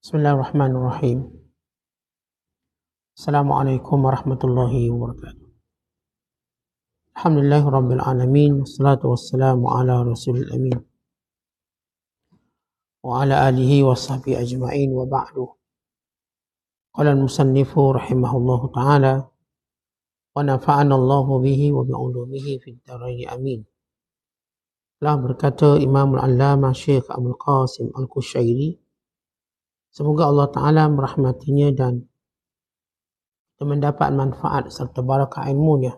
Bismillahirrahmanirrahim. Assalamualaikum warahmatullahi wabarakatuh. Alhamdulillahi rabbil alamin. Wassalatu wassalamu ala rasulil amin. Wa ala alihi wa sahbihi ajma'in wa ba'du. Qala al-musannifu rahimahullahu ta'ala wa nafa'ana Allahu bihi wa bi'ulumihi fid dharain amin. Telah berkata Imam al-Allamah Syekh Abdul Qasim Al-Qushayri, semoga Allah Ta'ala merahmatinya dan mendapat manfaat serta barakah ilmunya.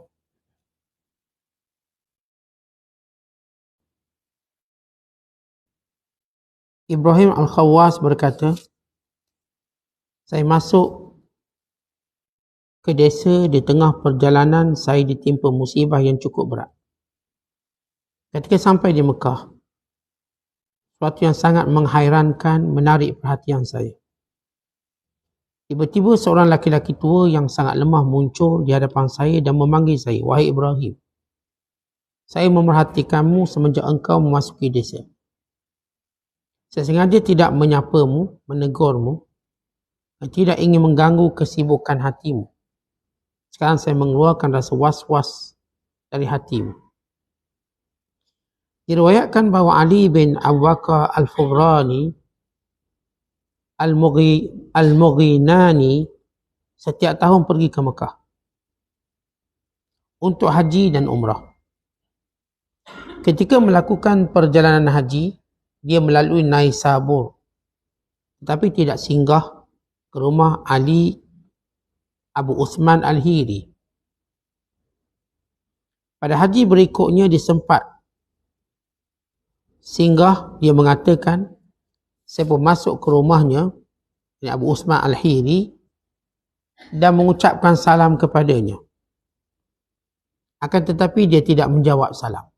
Ibrahim Al-Khawwas berkata, saya masuk ke desa di tengah perjalanan saya ditimpa musibah yang cukup berat. Ketika sampai di Mekah, sesuatu yang sangat menghairankan menarik perhatian saya. Tiba-tiba seorang laki-laki tua yang sangat lemah muncul di hadapan saya dan memanggil saya, "Wahai Ibrahim, saya memerhatikanmu semenjak engkau memasuki desa. Saya sengaja tidak menyapamu, menegurmu, dan tidak ingin mengganggu kesibukan hatimu. Sekarang saya mengeluarkan rasa was-was dari hatimu." Diriwayatkan bahawa Ali bin Abu Bakar Al-Fughrani Al-Mughinani setiap tahun pergi ke Mekah untuk haji dan umrah. Ketika melakukan perjalanan haji, dia melalui Naisabur, tetapi tidak singgah ke rumah Ali Abu Uthman Al-Hiri. Pada haji berikutnya dia sempat singgah. Dia mengatakan, saya pun masuk ke rumahnya Abu Uthman Al-Hiri dan mengucapkan salam kepadanya. Akan tetapi dia tidak menjawab salam.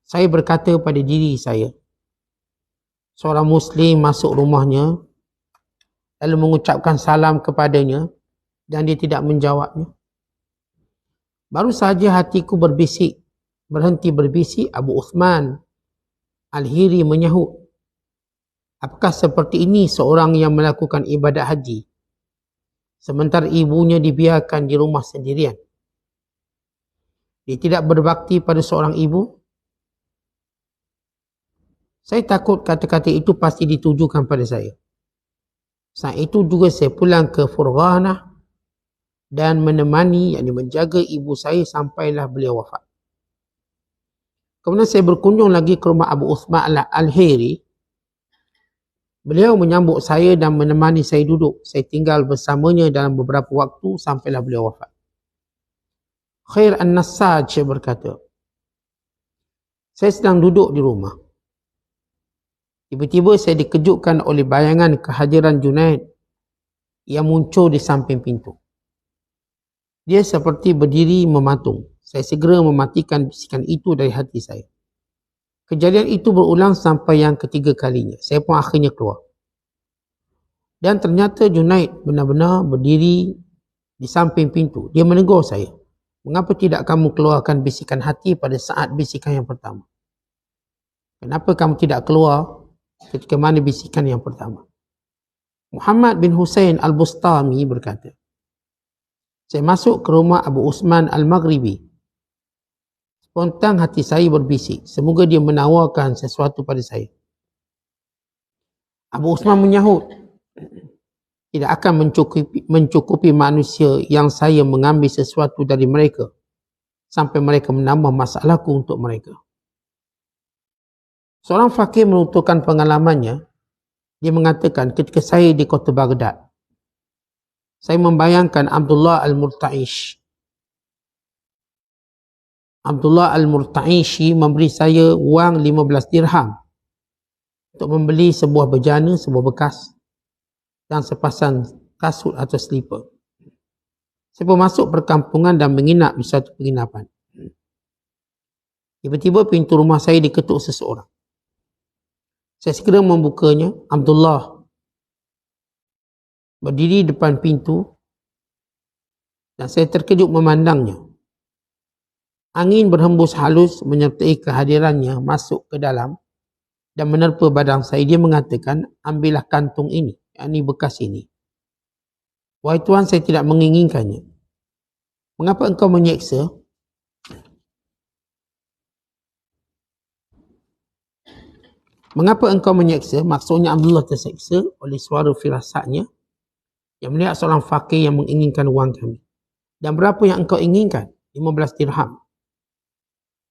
Saya berkata pada diri saya, seorang Muslim masuk rumahnya lalu mengucapkan salam kepadanya dan dia tidak menjawabnya. Baru saja hatiku berhenti berbisik. Abu Uthman Al-Hiri menyahut, apakah seperti ini seorang yang melakukan ibadat haji sementara ibunya dibiarkan di rumah sendirian? Dia tidak berbakti pada seorang ibu? Saya takut kata-kata itu pasti ditujukan pada saya. Saat itu juga saya pulang ke Furghanah dan menemani, yakni menjaga ibu saya sampailah beliau wafat. Kemudian saya berkunjung lagi ke rumah Abu Uthman Al-Hiri. Beliau menyambut saya dan menemani saya duduk. Saya tinggal bersamanya dalam beberapa waktu sampailah beliau wafat. Khair An-Nassaj berkata, saya sedang duduk di rumah. Tiba-tiba saya dikejutkan oleh bayangan kehadiran Junaid yang muncul di samping pintu. Dia seperti berdiri mematung. Saya segera mematikan bisikan itu dari hati saya. Kejadian itu berulang sampai yang ketiga kalinya. Saya pun akhirnya keluar. Dan ternyata Junaid benar-benar berdiri di samping pintu. Dia menegur saya, "Mengapa tidak kamu keluarkan bisikan hati pada saat bisikan yang pertama? Kenapa kamu tidak keluar ketika mana bisikan yang pertama?" Muhammad bin Husain Al-Bustami berkata, saya masuk ke rumah Abu Uthman Al-Maghribi. Spontan hati saya berbisik, semoga dia menawarkan sesuatu pada saya. Abu Uthman menyahut, tidak akan mencukupi manusia yang saya mengambil sesuatu dari mereka sampai mereka menambah masalahku untuk mereka. Seorang fakir menuturkan pengalamannya. Dia mengatakan, ketika saya di kota Baghdad, saya membayangkan Abdullah Al-Murta'ishi memberi saya wang 15 dirham untuk membeli sebuah bejana, sebuah bekas dan sepasang kasut atau slipper. Saya pun masuk perkampungan dan menginap di suatu penginapan. Tiba-tiba pintu rumah saya diketuk seseorang. Saya segera membukanya. Abdullah berdiri depan pintu dan saya terkejut memandangnya. Angin berhembus halus menyertai kehadirannya masuk ke dalam dan menerpa badan saya. Dia mengatakan, ambillah kantung ini, yakni bekas ini. Wahai Tuhan, saya tidak menginginkannya. Mengapa engkau menyeksa? Mengapa engkau menyeksa? Maksudnya Abdullah terseksa oleh suara firasatnya yang melihat seorang fakir yang menginginkan wang kami. Dan berapa yang engkau inginkan? 15 dirham.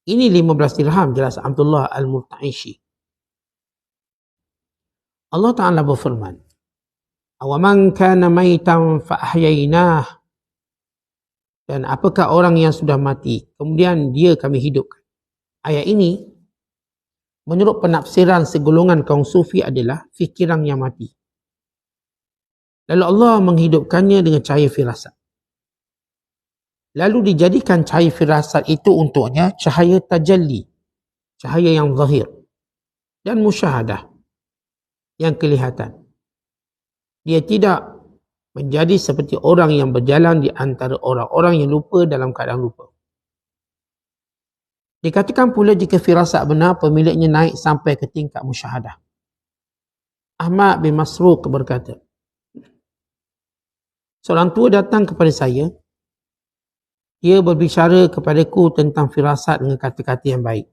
Ini 15 dirham, jelas Abdullah Al-Murta'ishi. Allah Ta'ala berfirman, "Awaman kana maitan fa'ahyainah." Dan apakah orang yang sudah mati, kemudian dia kami hidupkan. Ayat ini, menurut penafsiran segolongan kaum sufi adalah fikiran yang mati. Lalu Allah menghidupkannya dengan cahaya firasat. Lalu dijadikan cahaya firasat itu untuknya cahaya tajalli, cahaya yang zahir, dan musyahadah, yang kelihatan. Dia tidak menjadi seperti orang yang berjalan di antara orang-orang yang lupa dalam keadaan lupa. Dikatakan pula jika firasat benar, pemiliknya naik sampai ke tingkat musyahadah. Ahmad bin Masruq berkata, seorang tua datang kepada saya. Dia berbicara kepadaku tentang firasat dengan kata-kata yang baik.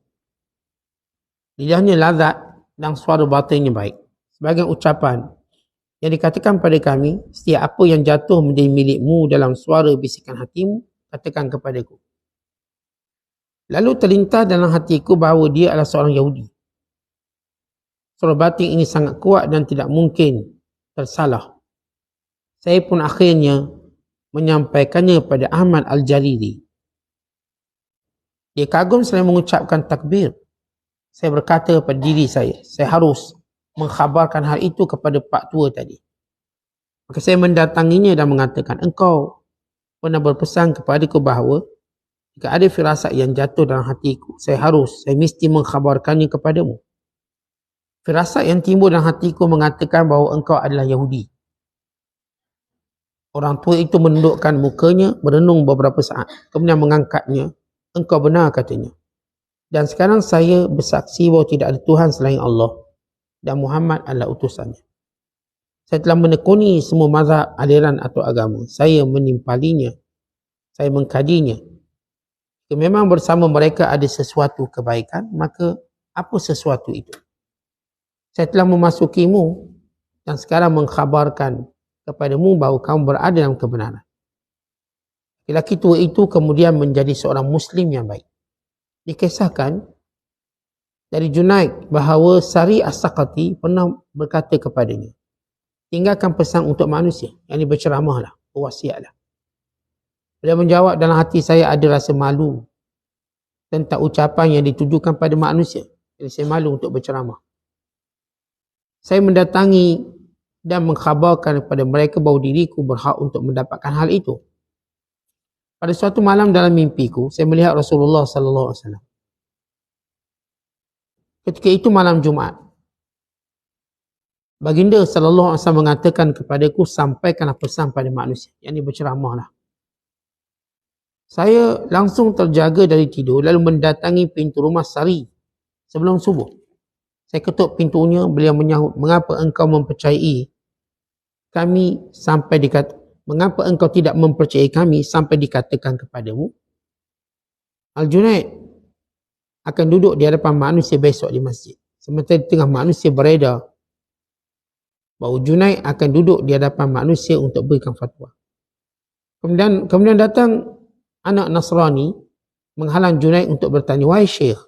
Lidahnya lazat dan suara batinnya baik. Sebagai ucapan yang dikatakan pada kami, setiap apa yang jatuh menjadi milikmu dalam suara bisikan hatimu, katakan kepadaku. Lalu terlintas dalam hatiku bahawa dia adalah seorang Yahudi. Suara batin ini sangat kuat dan tidak mungkin tersalah. Saya pun akhirnya menyampaikannya pada Ahmad Al-Jariri. Dia kagum selain mengucapkan takbir. Saya berkata pada diri saya harus mengkhabarkan hal itu kepada Pak Tua tadi. Maka saya mendatanginya dan mengatakan, engkau pernah berpesan kepadaku bahawa jika ada firasat yang jatuh dalam hatiku, saya mesti mengkhabarkannya kepadamu. Firasat yang timbul dalam hatiku mengatakan bahawa engkau adalah Yahudi. Orang tua itu menundukkan mukanya, merenung beberapa saat, kemudian mengangkatnya. Engkau benar, katanya. Dan sekarang saya bersaksi bahawa tidak ada Tuhan selain Allah dan Muhammad adalah utusannya. Saya telah menekuni semua mazhab, aliran atau agama. Saya menimpalinya. Saya mengkajinya. Jika memang bersama mereka ada sesuatu kebaikan, maka apa sesuatu itu? Saya telah memasukimu dan sekarang mengkhabarkan kepadamu bahawa kamu berada dalam kebenaran. Lelaki tua itu kemudian menjadi seorang Muslim yang baik. Dikisahkan dari Junaid bahawa Sari As-Saqati pernah berkata kepadanya, tinggalkan pesan untuk manusia, yang ini berceramahlah, berwasiatlah. Dia menjawab, dalam hati saya ada rasa malu tentang ucapan yang ditujukan pada manusia. Jadi saya malu untuk berceramah. Saya mendatangi dan mengkhabarkan kepada mereka bahawa diriku berhak untuk mendapatkan hal itu. Pada suatu malam dalam mimpiku, saya melihat Rasulullah sallallahu alaihi wasallam. Ketika itu malam Jumaat. Baginda sallallahu alaihi wasallam mengatakan kepadaku, sampaikanlah pesan pada manusia. Yang ini berceramahlah. Saya langsung terjaga dari tidur lalu mendatangi pintu rumah Sari sebelum subuh. Saya ketuk pintunya, beliau menyahut, mengapa engkau mempercayai kami sampai mengapa engkau tidak mempercayai kami sampai dikatakan kepadamu? Al-Junaid akan duduk di hadapan manusia besok di masjid. Sementara di tengah manusia beredar bahawa Junaid akan duduk di hadapan manusia untuk berikan fatwa. Kemudian datang anak Nasrani menghalang Junaid untuk bertanya, wahai Syekh,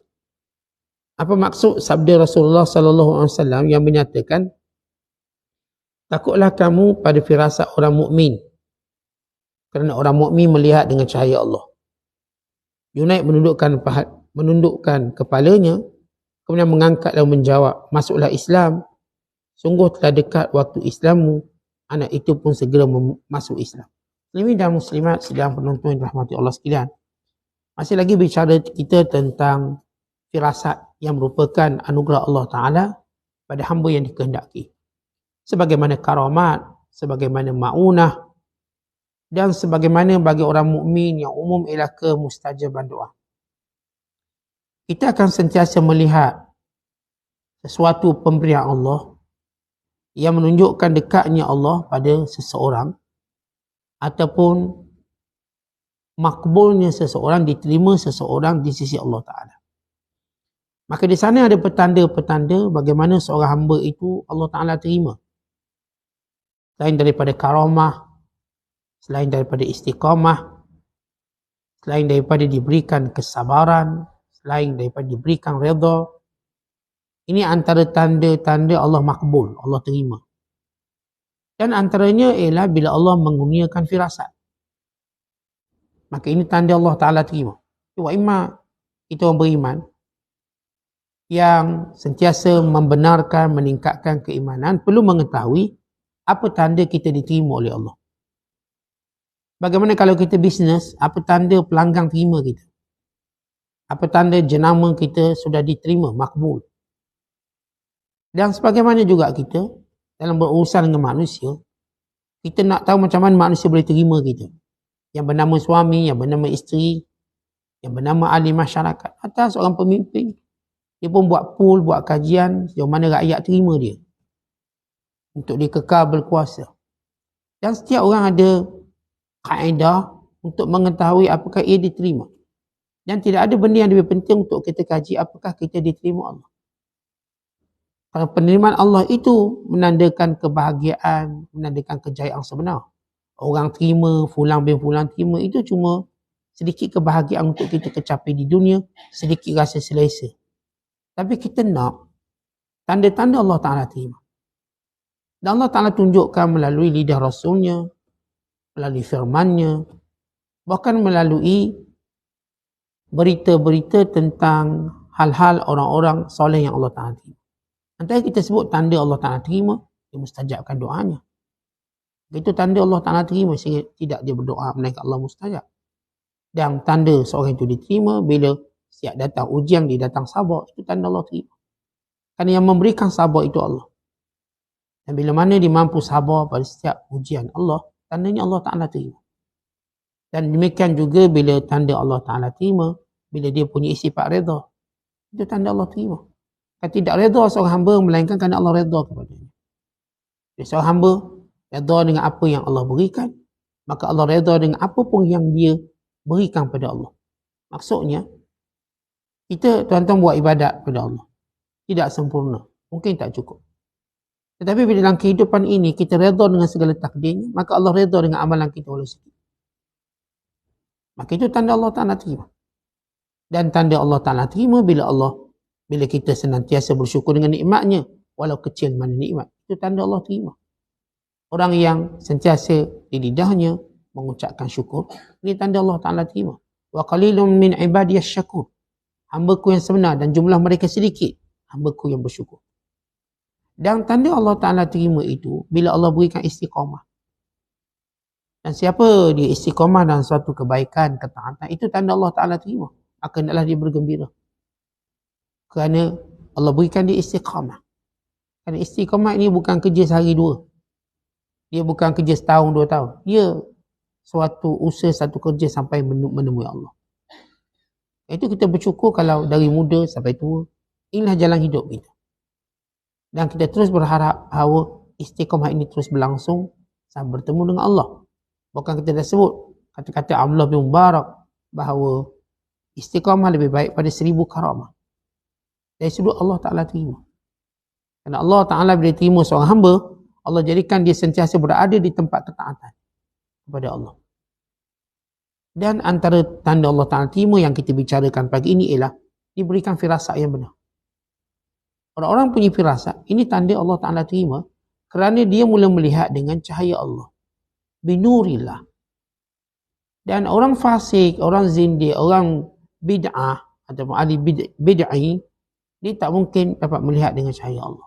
apa maksud sabda Rasulullah sallallahu alaihi wasallam yang menyatakan, takutlah kamu pada firasat orang mukmin, kerana orang mukmin melihat dengan cahaya Allah. Junaid menundukkan kepalanya, kemudian mengangkat dan menjawab, masuklah Islam, sungguh telah dekat waktu Islammu. Anak itu pun segera masuk Islam. Muslimin dan muslimat sedang penonton yang dirahmati Allah sekalian, masih lagi bicara kita tentang firasat yang merupakan anugerah Allah Ta'ala pada hamba yang dikehendaki. Sebagaimana karamat, sebagaimana ma'unah, dan sebagaimana bagi orang mukmin yang umum ialah kemustajaban doa. Kita akan sentiasa melihat sesuatu pemberian Allah yang menunjukkan dekatnya Allah pada seseorang ataupun makbulnya seseorang, diterima seseorang di sisi Allah Ta'ala. Maka di sana ada petanda-petanda bagaimana seorang hamba itu Allah Ta'ala terima. Selain daripada karamah, selain daripada istiqamah, selain daripada diberikan kesabaran, selain daripada diberikan redha. Ini antara tanda-tanda Allah makbul, Allah terima. Dan antaranya ialah bila Allah mengurniakan firasat. Maka ini tanda Allah Ta'ala terima. Wa imma kita orang beriman yang sentiasa membenarkan, meningkatkan keimanan, perlu mengetahui apa tanda kita diterima oleh Allah. Bagaimana kalau kita bisnes, apa tanda pelanggan terima kita? Apa tanda jenama kita sudah diterima, makbul? Dan sebagaimana juga kita dalam berurusan dengan manusia, kita nak tahu macam mana manusia boleh terima kita. Yang bernama suami, yang bernama isteri, yang bernama ahli masyarakat, atau seorang pemimpin. Dia pun buat pool, buat kajian sejauh mana rakyat terima dia untuk dia kekal berkuasa. Dan setiap orang ada kaedah untuk mengetahui apakah ia diterima. Dan tidak ada benda yang lebih penting untuk kita kaji apakah kita diterima Allah. Kalau penerimaan Allah itu menandakan kebahagiaan, menandakan kejayaan sebenar. Orang terima, fulan bin fulan terima, itu cuma sedikit kebahagiaan untuk kita kecapai di dunia, sedikit rasa selesa. Tapi kita nak tanda-tanda Allah Ta'ala terima. Dan Allah Ta'ala tunjukkan melalui lidah Rasulnya, melalui firmannya, bahkan melalui berita-berita tentang hal-hal orang-orang soleh yang Allah Ta'ala terima. Antara kita sebut tanda Allah Ta'ala terima, dia mustajabkan doanya. Itu tanda Allah Ta'ala terima sehingga tidak dia berdoa melainkan Allah mustajab. Dan tanda seorang itu diterima bila siap datang ujian, dia datang sabar, itu tanda Allah terima. Kerana yang memberikan sabar itu Allah. Dan bila mana dia mampu sabar pada setiap ujian Allah, tandanya Allah Ta'ala terima. Dan demikian juga bila tanda Allah Ta'ala terima, bila dia punya sifat redha, itu tanda Allah terima. Kan tidak redha seorang hamba melainkan kerana Allah redha kepadanya. Jadi seorang hamba redha dengan apa yang Allah berikan, maka Allah redha dengan apa pun yang dia berikan pada Allah. Maksudnya, kita tuan-tuan buat ibadat pada Allah. Tidak sempurna. Mungkin tak cukup. Tetapi bila dalam kehidupan ini, kita redha dengan segala takdirnya, maka Allah redha dengan amalan kita walau sikit. Maka itu tanda Allah Ta'ala terima. Dan tanda Allah Ta'ala terima bila kita senantiasa bersyukur dengan nikmatnya, walau kecil mana nikmat. Itu tanda Allah terima. Orang yang sentiasa di lidahnya mengucapkan syukur, ini tanda Allah Ta'ala terima. Wa qalilun min ibadiyas syakur. Hamba-Ku yang sebenar dan jumlah mereka sedikit, hamba-Ku yang bersyukur. Dan tanda Allah Ta'ala terima itu bila Allah berikan istiqamah. Dan siapa dia istiqamah dalam suatu kebaikan, ketaatan, itu tanda Allah Ta'ala terima. Maka hendaklah dia bergembira. Kerana Allah berikan dia istiqamah. Kerana istiqamah ini bukan kerja sehari dua. Dia bukan kerja setahun, 2 tahun. Dia suatu usaha, satu kerja sampai menemui Allah. Itu kita bersyukur kalau dari muda sampai tua, inilah jalan hidup kita. Dan kita terus berharap bahawa istiqamah ini terus berlangsung sampai bertemu dengan Allah. Bukan kita dah sebut kata-kata Abdullah bin Mubarak bahawa istiqamah lebih baik pada 1000 karamah. Dari sudut Allah Ta'ala terima. Kerana Allah Ta'ala bila terima seorang hamba, Allah jadikan dia sentiasa berada di tempat ketaatan kepada Allah. Dan antara tanda Allah Ta'ala terima yang kita bicarakan pagi ini ialah diberikan firasat yang benar. Orang-orang punya firasat, ini tanda Allah Ta'ala terima kerana dia mula melihat dengan cahaya Allah. Binurillah. Dan orang fasik, orang zindik, orang bid'ah atau ahli bid'ah, dia tak mungkin dapat melihat dengan cahaya Allah.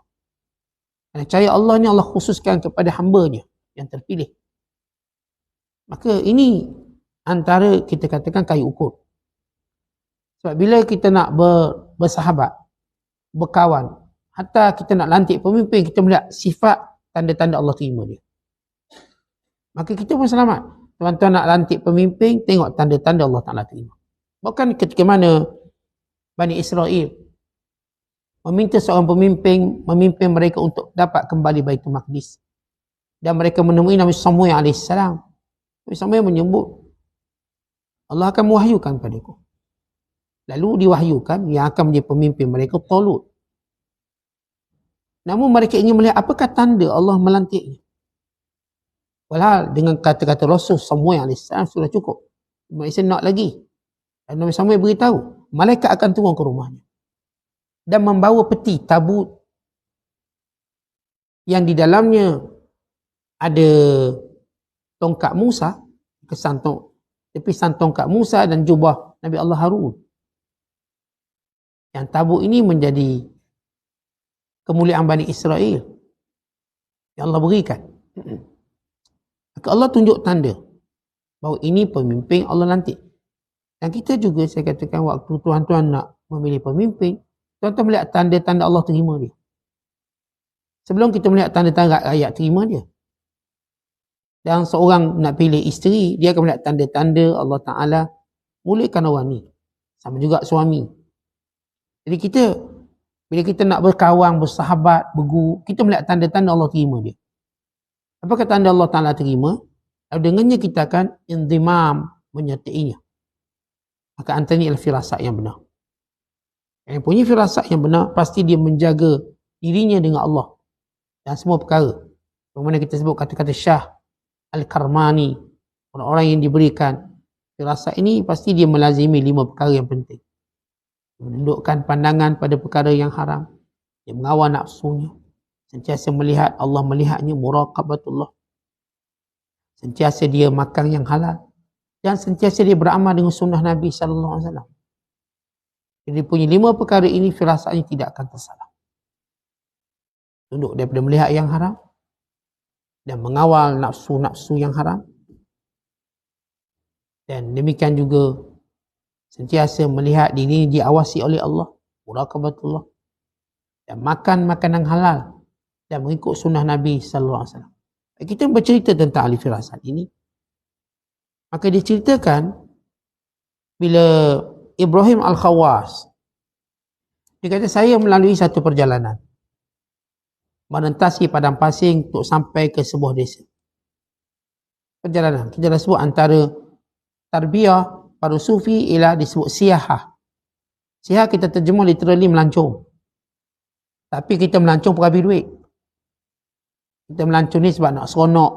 Kerana cahaya Allah ni Allah khususkan kepada hamba-Nya yang terpilih. Maka ini antara kita katakan kayu ukur. Sebab bila kita nak bersahabat, berkawan, hatta kita nak lantik pemimpin, kita melihat sifat tanda-tanda Allah terima dia. Maka kita pun selamat. Tuan-tuan nak lantik pemimpin, tengok tanda-tanda Allah Ta'ala terima. Bukan ketika mana Bani Israel meminta seorang pemimpin memimpin mereka untuk dapat kembali Baitul Maqdis. Dan mereka menemui Nabi Samuel AS. Nabi Samuel menyebut, Allah akan mewahyukan padaku. Lalu diwahyukan yang akan menjadi pemimpin mereka Talut. Namun mereka ingin melihat apakah tanda Allah melantiknya. Walhal dengan kata-kata Rasul Samuel AS sudah cukup. Mereka nak lagi. Dan Nabi Samuel beritahu, malaikat akan turun ke rumahnya dan membawa peti tabut yang di dalamnya ada tongkat Musa, tepisan tongkat Musa dan jubah Nabi Allah Harun. Yang tabut ini menjadi kemuliaan Bani Israel yang Allah berikan. Maka Allah tunjuk tanda bahawa ini pemimpin Allah lantik. Dan kita juga, saya katakan, waktu tuan-tuan nak memilih pemimpin, tuan-tuan melihat tanda-tanda Allah terima dia. Sebelum kita melihat tanda-tanda ayat terima dia. Dan seorang nak pilih isteri, dia akan melihat tanda-tanda Allah Ta'ala mulakan orang ni. Sama juga suami. Jadi kita, bila kita nak berkawan, bersahabat, berguru, kita melihat tanda-tanda Allah terima dia. Apakah tanda Allah Ta'ala terima? Lalu dengannya kita akan indimam menyertainya. Maka antara ini adalah firasat yang benar. Yang punya firasat yang benar, pasti dia menjaga dirinya dengan Allah. Dan semua perkara. Bagaimana kita sebut kata-kata Syah Al-Karmani. Orang-orang yang diberikan firasat ini, pasti dia melazimi 5 perkara yang penting. Menundukkan pandangan pada perkara yang haram. Dia mengawal nafsunya. Sentiasa melihat Allah melihatnya, muraqabatullah. Sentiasa dia makan yang halal. Dan sentiasa dia beramal dengan sunnah Nabi SAW. Jadi punya 5 perkara ini, firasatnya tidak akan tersalah. Tunduk daripada melihat yang haram. Dan mengawal nafsu-nafsu yang haram. Dan demikian juga sentiasa melihat diri diawasi oleh Allah, muraqabatullah, dan makan makanan halal dan mengikut sunnah Nabi SAW. Kita bercerita tentang ahli firasat ini. Maka diceritakan bila Ibrahim Al-Khawas, dia kata, saya melalui satu perjalanan menentasi padang pasir untuk sampai ke sebuah desa. Perjalanan, kita dah sebut antara tarbiyah para sufi ialah disebut siyahah. Siyahah kita terjemah literally melancong. Tapi kita melancong per habis duit. Kita melancong ni sebab nak seronok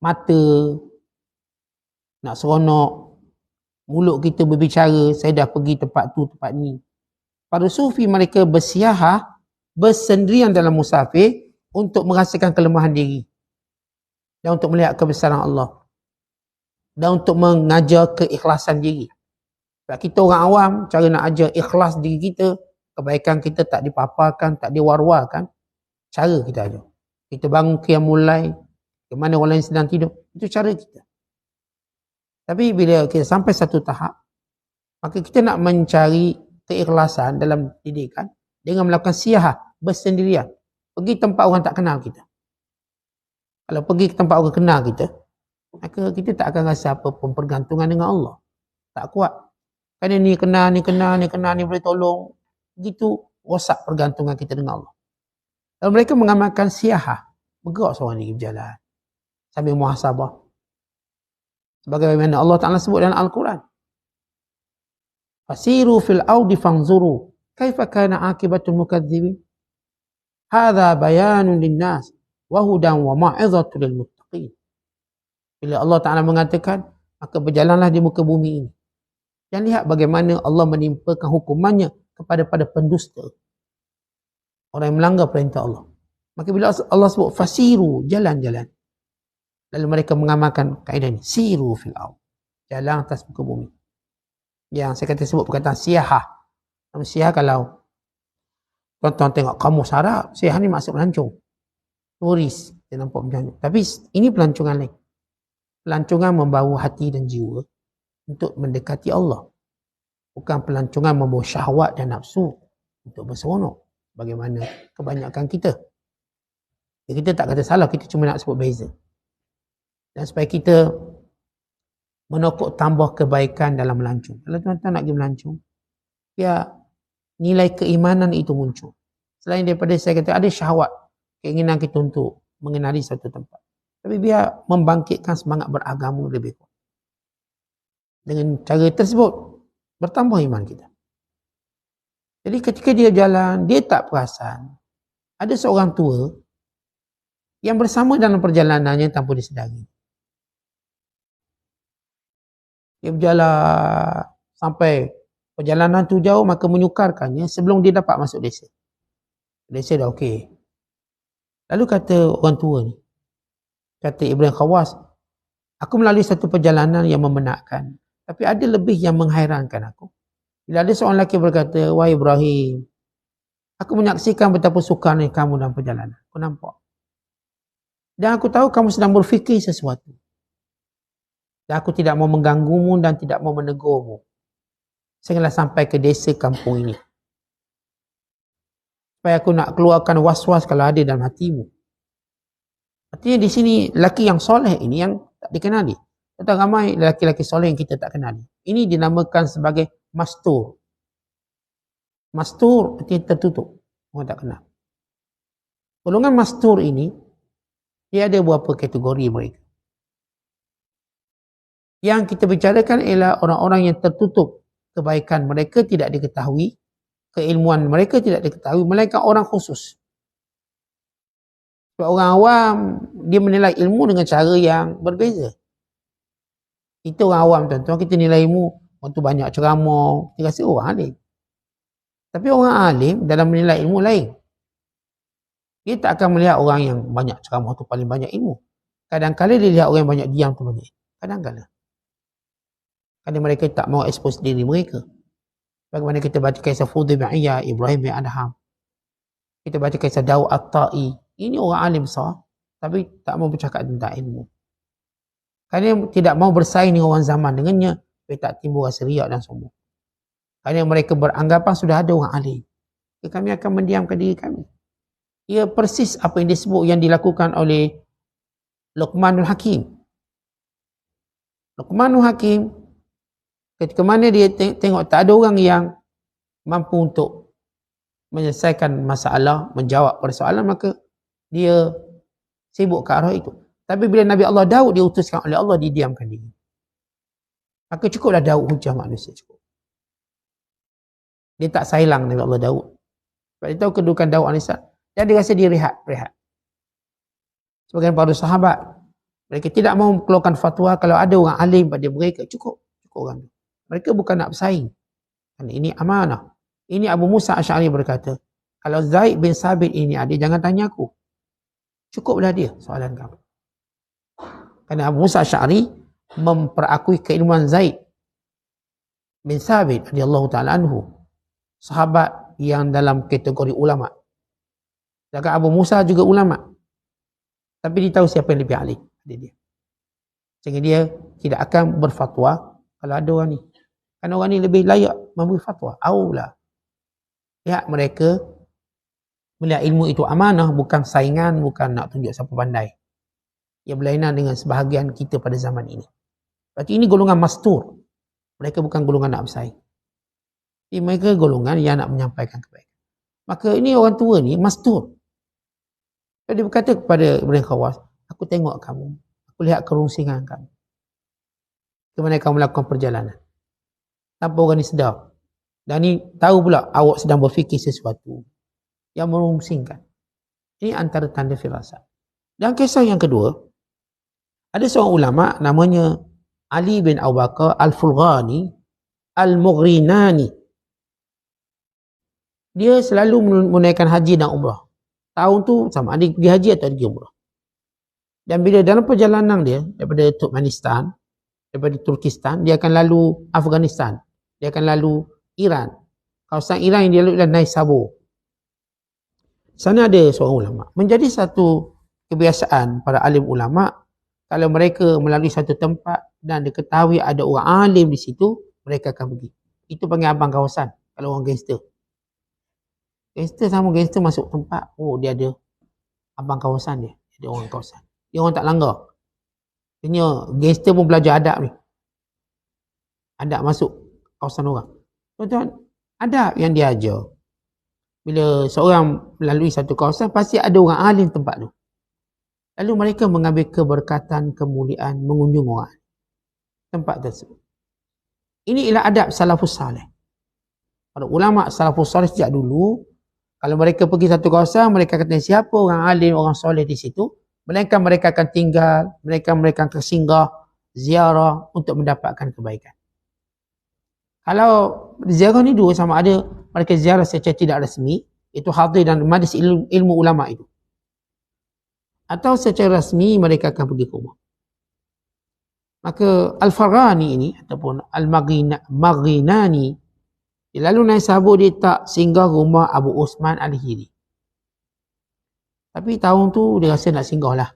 mata, nak seronok mulut kita berbicara, saya dah pergi tempat tu, tempat ni. Para sufi mereka bersiyahah, bersendirian dalam musafir untuk merasakan kelemahan diri. Dan untuk melihat kebesaran Allah. Dan untuk mengajar keikhlasan diri. Sebab kita orang awam, cara nak ajar ikhlas diri kita, kebaikan kita tak dipaparkan, tak diwar-warkan, cara kita ajar. Kita bangun qiyamul lail, ke mana orang lain sedang tidur, itu cara kita. Tapi bila kita sampai satu tahap, maka kita nak mencari keikhlasan dalam didikan dengan melakukan siyahah, bersendirian. Pergi tempat orang tak kenal kita. Kalau pergi ke tempat orang kenal kita, maka kita tak akan rasa apa pun pergantungan dengan Allah. Tak kuat. Kerana ni kenal, ni boleh tolong. Begitu rosak pergantungan kita dengan Allah. Lalu mereka mengamalkan siyahah. Bergerak seorang diri berjalan. Sambil muhasabah. Sebagaimana Allah Ta'ala sebut dalam Al-Quran. Fasiru fil awdi fanzuru. Kaifa kana akibatul mukadzibin. Hadha bayanun linnas. Wahudan wa ma'izatul lil muttaqin. Bila Allah Ta'ala mengatakan, maka berjalanlah di muka bumi ini. Dan lihat bagaimana Allah menimpakan hukumannya kepada pendusta. Orang yang melanggar perintah Allah. Maka bila Allah sebut fasiru, jalan-jalan. Lalu mereka mengamalkan kaedah ini. Siru fil ard. Jalan atas muka bumi. Yang saya kata sebut perkataan siyahah. Siyahah kalau tuan-tuan tengok kamus Arab, siyahah ni maksud pelancong. Turis, dia nampak macam. Tapi ini pelancongan lain. Pelancongan membawa hati dan jiwa untuk mendekati Allah. Bukan pelancongan membawa syahwat dan nafsu untuk berseronok. Bagaimana kebanyakan kita. Ya, kita tak kata salah, kita cuma nak sebut beza. Dan supaya kita menokok tambah kebaikan dalam melancong. Kalau tuan-tuan nak pergi melancong, ya nilai keimanan itu muncul. Selain daripada saya kata ada syahwat, keinginan kita untuk mengenali satu tempat. Tapi biar membangkitkan semangat beragama lebih kuat. Dengan cara tersebut, bertambah iman kita. Jadi ketika dia jalan, dia tak perasan. Ada seorang tua yang bersama dalam perjalanannya tanpa disedari. Dia berjalan sampai perjalanan tu jauh, maka menyukarkannya sebelum dia dapat masuk desa. Desa dah okey. Lalu kata orang tua ni, kata Ibrahim Khawas, aku melalui satu perjalanan yang membenakkan. Tapi ada lebih yang menghairankan aku. Bila ada seorang lelaki berkata, wahai Ibrahim, aku menyaksikan betapa sukarnya kamu dalam perjalanan. Aku nampak. Dan aku tahu kamu sedang berfikir sesuatu. Dan aku tidak mau mengganggumu dan tidak mau menegurmu. Sehinggalah sampai ke desa kampung ini. Supaya aku nak keluarkan was-was kalau ada dalam hatimu. Artinya di sini lelaki yang soleh ini yang tak dikenali. Atau ramai lelaki-lelaki soleh yang kita tak kenali. Ini dinamakan sebagai mastur. Mastur artinya tertutup. Orang tak kenal. Golongan mastur ini, dia ada beberapa kategori mereka. Yang kita bicarakan ialah orang-orang yang tertutup. Kebaikan mereka tidak diketahui. Keilmuan mereka tidak diketahui. Melainkan orang khusus. Sebab orang awam, dia menilai ilmu dengan cara yang berbeza. Kita orang awam tuan-tuan, kita nilai ilmu, orang tu banyak ceramah, kita rasa orang alim. Tapi orang alim dalam menilai ilmu lain. Dia tak akan melihat orang yang banyak ceramah tu paling banyak ilmu. Kadang-kadang dia lihat orang yang banyak diam tu banyak. Kadang-kadang. Kerana mereka tak mau expose diri mereka. Bagaimana kita baca kisah Fudhi bin Iyad, Ibrahim bin Adham. Kita baca kisah Daud At-Ta'i. Ini orang alim besar, tapi tak mau bercakap tentang ilmu. Kerana tidak mau bersaing dengan orang zaman dengannya, supaya tak timbul rasa riak dan sombong. Kerana mereka beranggapan sudah ada orang alim. Kami akan mendiamkan diri kami. Ia persis apa yang disebut yang dilakukan oleh Luqmanul Hakim. Luqmanul Hakim, ketika mana dia tengok tak ada orang yang mampu untuk menyelesaikan masalah, menjawab persoalan, maka dia sibuk ke arah itu. Tapi bila Nabi Allah Daud diutuskan oleh Allah, didiamkan diri. Maka cukuplah Daud hujah manusia, cukup. Dia tak sailang Nabi Allah Daud. Sebab dia tahu kedudukan Daud AS. Dan dia rasa dia rehat. Sebagian para sahabat, mereka tidak mahu keluarkan fatwa kalau ada orang alim pada mereka. Cukup orang. Mereka bukan nak bersaing. Kerana ini amanah. Ini Abu Musa Asy'ari berkata, kalau Zaid bin Sabit ini ada, jangan tanya aku. Cukuplah dia soalan kamu. Kerana Abu Musa Asy'ari memperakui keilmuan Zaid bin Sabit radhiyallahu taala anhu, sahabat yang dalam kategori ulama. Sedangkan Abu Musa juga ulama. Tapi dia tahu siapa yang lebih alim. Dia. Sehingga dia tidak akan berfatwa kalau ada orang ni. Kerana orang ni lebih layak memberi fatwa. Aulah. Lihat mereka melihat ilmu itu amanah, bukan saingan, bukan nak tunjuk siapa pandai. Ia berlainan dengan sebahagian kita pada zaman ini. Berarti ini golongan mastur. Mereka bukan golongan nak bersaing. Jadi mereka golongan yang nak menyampaikan kebaikan. Maka ini orang tua ni mastur. Dia berkata kepada Ibrahim Khawas, aku tengok kamu. Aku lihat kerungsingan kamu. Kemana kamu melakukan perjalanan. Tanpa orang ni sedar. Dan ni tahu pula awak sedang berfikir sesuatu yang merungsingkan. Ini antara tanda firasat. Dan kisah yang kedua, ada seorang ulama namanya Ali bin Abu Bakar Al-Fulghani Al-Mughrinani. Dia selalu menunaikan haji dan umrah. Tahun tu sama ada pergi haji atau pergi umrah. Dan bila dalam perjalanan dia daripada Turkmenistan, daripada Turkistan, dia akan lalu Afghanistan, dia akan lalu Iran. Kawasan Iran yang dia lalu adalah Naisabur. Sana ada seorang ulama. Menjadi satu kebiasaan para alim ulama, kalau mereka melalui satu tempat dan diketahui ada orang alim di situ, mereka akan pergi. Itu panggil abang kawasan kalau orang gangster. Gangster sama gangster masuk tempat, oh dia ada abang kawasan dia. Dia orang kawasan. Dia orang tak langgar. Sebenarnya gangster pun belajar adab ni. Adab masuk kawasan orang. Tuan-tuan, adab yang dia ajar. Bila seorang melalui satu kawasan, pasti ada orang alim tempat tu. Lalu mereka mengambil keberkatan, kemuliaan, mengunjung orang tempat tersebut. Ini ialah adab salafus salih. Para ulama salafus salih sejak dulu, kalau mereka pergi satu kawasan, mereka kata siapa orang alim, orang soleh di situ, melainkan mereka akan tinggal, mereka akan tersinggah, ziarah untuk mendapatkan kebaikan. Kalau ziarah ni dua, sama ada mereka ziarah secara tidak rasmi, itu hadir dan majlis ilmu ulama itu, atau secara rasmi mereka akan pergi ke rumah. Maka Al-Farghani ini ataupun Al-Maghinani, lalu naik sabuk dia tak singgah rumah Abu Osman Al-Hiri. Tapi tahun tu dia rasa nak singgah lah.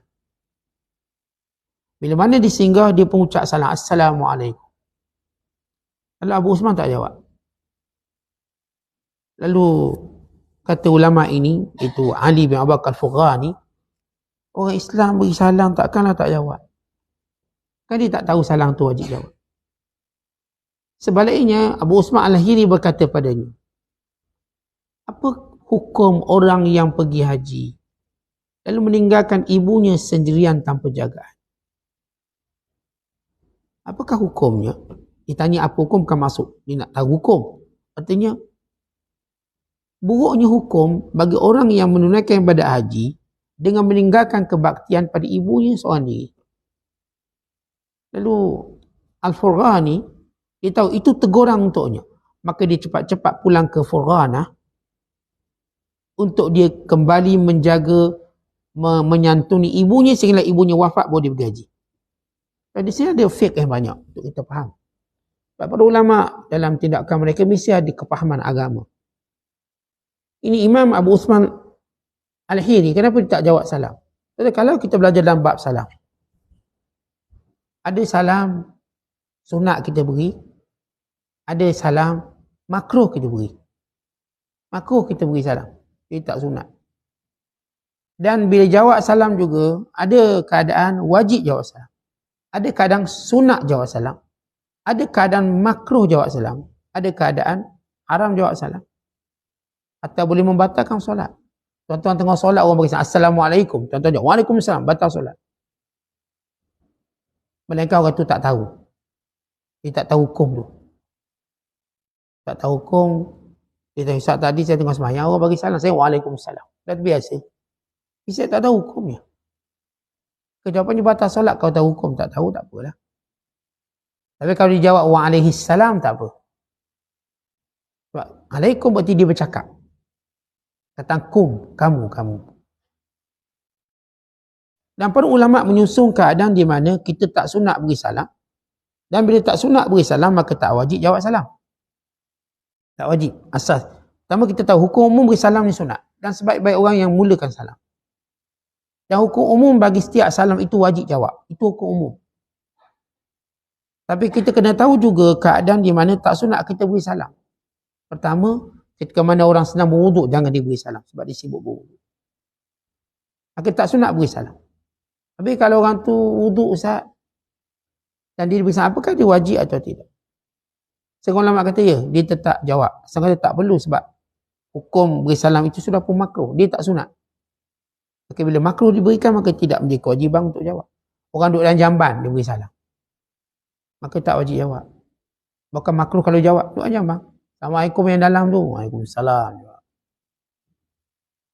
Bila mana disinggah, dia pun ucap salam, Assalamualaikum. Lalu Abu Osman tak jawab. Lalu kata ulama ini, itu Ali bin Abu Bakar Al-Farghani, orang Islam beri salam takkanlah tak jawab. Kan dia tak tahu salam tu wajib jawab. Sebaliknya Abu Osman Al-Hiri berkata padanya, apa hukum orang yang pergi haji lalu meninggalkan ibunya sendirian tanpa jagaan? Apakah hukumnya? Ditanya apa hukum, bukan masuk. Dia nak tahu hukum. Artinya, buruknya hukum bagi orang yang menunaikan ibadat haji dengan meninggalkan kebaktian pada ibunya seorang diri. Lalu Al-Farghani, dia tahu itu teguran untuknya. Maka dia cepat-cepat pulang ke Farghanah untuk dia kembali menjaga, menyantuni ibunya sehingga ibunya wafat baru dia pergi haji. Dan di sini ada fiqh yang banyak untuk kita faham. Sebab para ulama dalam tindakan mereka mesti ada kepahaman agama. Ini Imam Abu Osman Al-Hiri, kenapa dia tak jawab salam? Jadi kalau kita belajar dalam bab salam, ada salam sunat kita beri, ada salam makruh kita beri. Makruh kita beri salam, dia tak sunat. Dan bila jawab salam juga, ada keadaan wajib jawab salam, ada keadaan sunat jawab salam, ada keadaan makruh jawab salam, ada keadaan haram jawab salam, atau boleh membatalkan solat. Tuan-tuan tengah solat, orang bagi salam, Assalamualaikum, tuan-tuan jawab, Waalaikumsalam, batal solat. Melainkan orang tu tak tahu. Dia tak tahu hukum tu. Tak tahu hukum. Dia tahu, saat tadi saya tengah sembahyang, orang bagi salam, saya Waalaikumsalam. Dah biasa. Tapi saya tak tahu hukumnya. Kejawapannya batal solat, kau tahu hukum, tak tahu, tak apalah. Tapi kalau dijawab Waalaikumsalam, tak apa. Sebab Alaikum berarti dia bercakap. Kata kum, kamu. Dan para ulama menyusun keadaan di mana kita tak sunat beri salam. Dan bila tak sunat beri salam, maka tak wajib jawab salam. Tak wajib. Asas. Pertama kita tahu hukum umum beri salam ni sunat. Dan sebaik-baik orang yang mulakan salam. Dan hukum umum bagi setiap salam itu wajib jawab. Itu hukum umum. Tapi kita kena tahu juga keadaan di mana tak sunat kita beri salam. Pertama, ketika mana orang sedang berwuduk, jangan diberi salam. Sebab dia sibuk berwuduk. Maka tak sunat beri salam. Tapi kalau orang tu wuduk Ustaz, dan dia beri salam, apakah dia wajib atau tidak? Seorang ulama kata ya, dia tetap jawab. Seorang kata tak perlu sebab hukum beri salam itu sudah pun makruh. Dia tak sunat. Maka bila makruh diberikan, maka tidak menjadi kewajiban untuk jawab. Orang duduk dalam jamban, dia beri salam, maka tak wajib jawab. Bahkan makruh kalau jawab, duduk dalam jamban. Assalamualaikum yang dalam tu. Waalaikumsalam.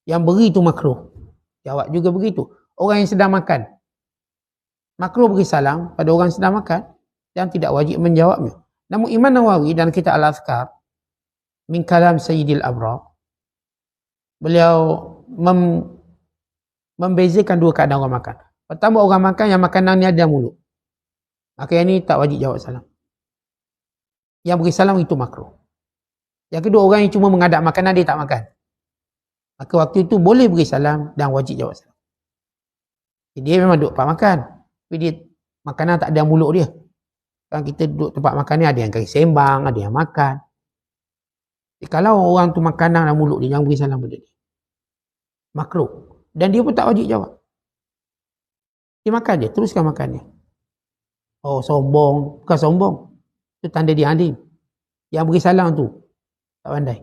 Yang beri tu makruh. Jawab juga begitu. Orang yang sedang makan, makruh beri salam pada orang yang sedang makan dan tidak wajib menjawabnya. Namun Imam Nawawi dalam kitab Al-Azkar min kalam Sayyidil Abrar, beliau membezakan dua keadaan orang makan. Pertama, orang makan yang makanan ni ada mulut, maka yang ni tak wajib jawab salam. Yang beri salam itu makruh. Yang kedua, orang yang cuma mengadap makanan, dia tak makan, maka waktu itu boleh beri salam dan wajib jawab salam. Dia memang duduk tempat makan, tapi dia makanan tak ada mulut dia. Kan kita duduk tempat makan ni, ada yang kaki sembang, ada yang makan. Jadi, kalau orang tu makanan dalam mulut dia, jangan beri salam pada dia. Makruh. Dan dia pun tak wajib jawab. Dia makan dia, teruskan makan dia. Oh, sombong. Bukan sombong. Itu tanda dia alim. Yang beri salam tu tak pandai.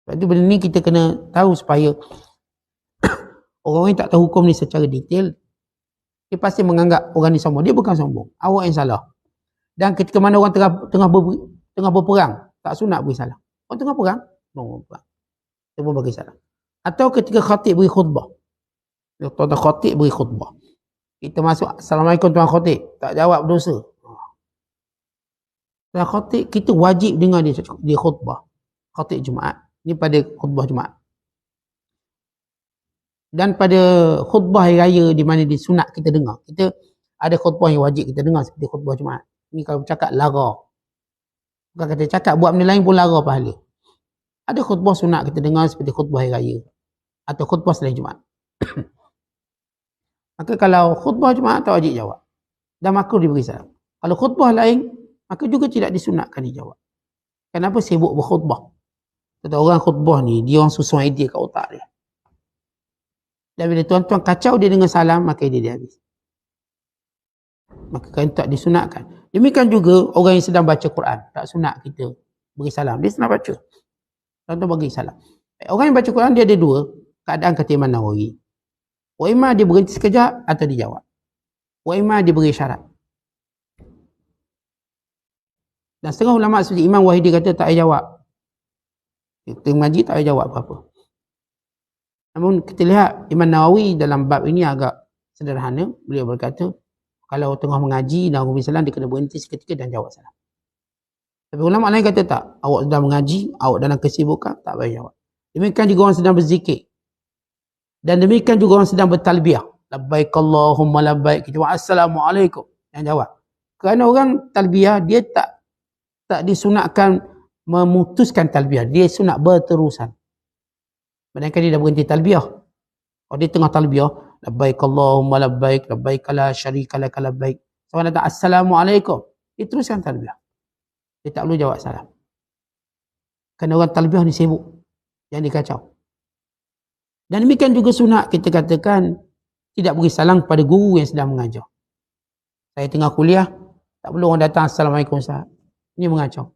Sebab tu benda ni kita kena tahu supaya orang yang tak tahu hukum ni secara detail, dia pasti menganggap orang ni sombong. Dia bukan sombong. Awak yang salah. Dan ketika mana orang tengah berperang, tak sunat beri salam. Orang tengah perang, perang. Dia pun bagi salam. Atau ketika khatib beri khutbah. Tuan-tuan khatib beri khutbah. Kita masuk, Assalamualaikum tuan khatib. Tak jawab dosa. Tuan khatib, kita wajib dengar dia khutbah. Khatib Jumaat. Ini pada khutbah Jumaat. Dan pada khutbah hari raya di mana disunat kita dengar. Kita ada khutbah yang wajib kita dengar seperti khutbah Jumaat. Ini kalau bercakap lara. Bukan kata cakap buat benda lain pun lara pahala. Ada khutbah sunat kita dengar seperti khutbah hari raya. Atau khutbah selain Jumaat. Maka kalau khutbah Jumaat tak wajib jawab. Dan makruh diberi salam. Kalau khutbah lain, maka juga tidak disunatkan dijawab. Kenapa sibuk berkhutbah? Kata orang khutbah ni, dia orang susun idea kat otak dia. Dan bila tuan-tuan kacau dia dengan salam, maka dia habis. Maka kan tak disunatkan. Demikian juga orang yang sedang baca Quran. Tak sunat kita beri salam. Dia sedang baca. Tuan-tuan bagi salam. Orang yang baca Quran, dia ada dua keadaan kata Imam Nawawi. Wa imma dia berhenti sekejap atau dia jawab. Wa imma dia beri syarat. Dan setengah ulama seperti Imam Wahidi kata tak payah jawab. Kita mengaji tak payah jawab apa-apa. Namun kita lihat Imam Nawawi dalam bab ini agak sederhana. Beliau berkata, kalau tengah mengaji dan orang beri salam, dia kena berhenti seketika dan jawab salam. Tapi ulama lain kata tak. Awak sedang mengaji, awak dalam kesibukan, tak payah jawab. Demikian juga orang sedang berzikir. Dan demikian juga orang sedang bertalbiah. Labbaik Allahumma labbaik. Kita buat Assalamualaikum. Yang jawab. Kerana orang talbiah, dia tak disunatkan memutuskan talbiah. Dia sunat berterusan. Sedangkan dia dah berhenti talbiah. Kalau dia tengah talbiah, labbaik Allahumma labbaik, labbaik la syarika lak labbaik. Sama datang Assalamualaikum. Dia teruskan talbiah. Dia tak perlu jawab salam. Kerana orang talbiah ni sibuk. Yang dikacau. Dan demikian juga sunat kita katakan tidak beri salam pada guru yang sedang mengajar. Saya tengah kuliah, tak perlu orang datang Assalamualaikum Ustaz. Ini mengacau.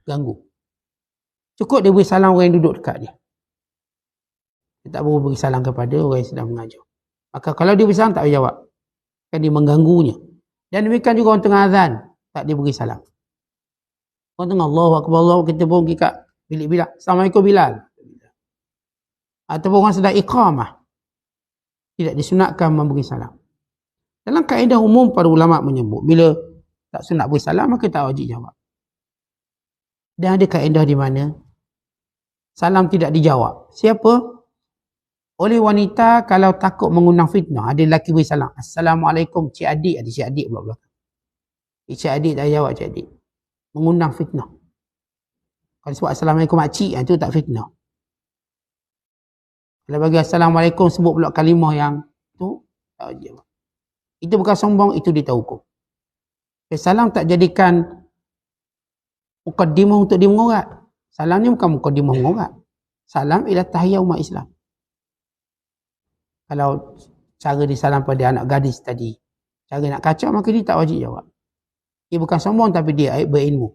Ganggu. Cukup dia beri salam orang yang duduk dekat dia. Dia tak perlu beri salam kepada orang yang sedang mengajar. Maka kalau dia beri salam tak boleh jawab. Kan dia mengganggunya. Dan demikian juga orang tengah azan, tak dia beri salam. Orang tengah Allahu Akbar, Allah kita pun kat bilik-bilik. Assalamualaikum Bilal. Ataupun orang sedang iqamah. Tidak disunatkan memberi salam. Dalam kaedah umum para ulama menyebut, bila tak sunat beri salam, maka tak wajib jawab. Dan ada kaedah di mana salam tidak dijawab. Siapa? Oleh wanita kalau takut mengundang fitnah. Ada lelaki beri salam. Assalamualaikum cik adik. Ada cik adik pula belakang. Cik adik tak jawab cik adik. Mengundang fitnah. Kalau sebut Assalamualaikum makcik, itu tak fitnah. Kalau bagi Assalamualaikum sebut pula kalimah yang tu, tak wajib. Itu bukan sombong, itu ditahukum. Salam tak jadikan mukaddimah untuk dia mengorat. Salam ni bukan mukaddimah mengorat. Salam ialah tahiyat umat Islam. Kalau cara disalam pada anak gadis tadi, cara nak kacau, maka dia tak wajib jawab. Dia bukan sombong tapi dia berilmu.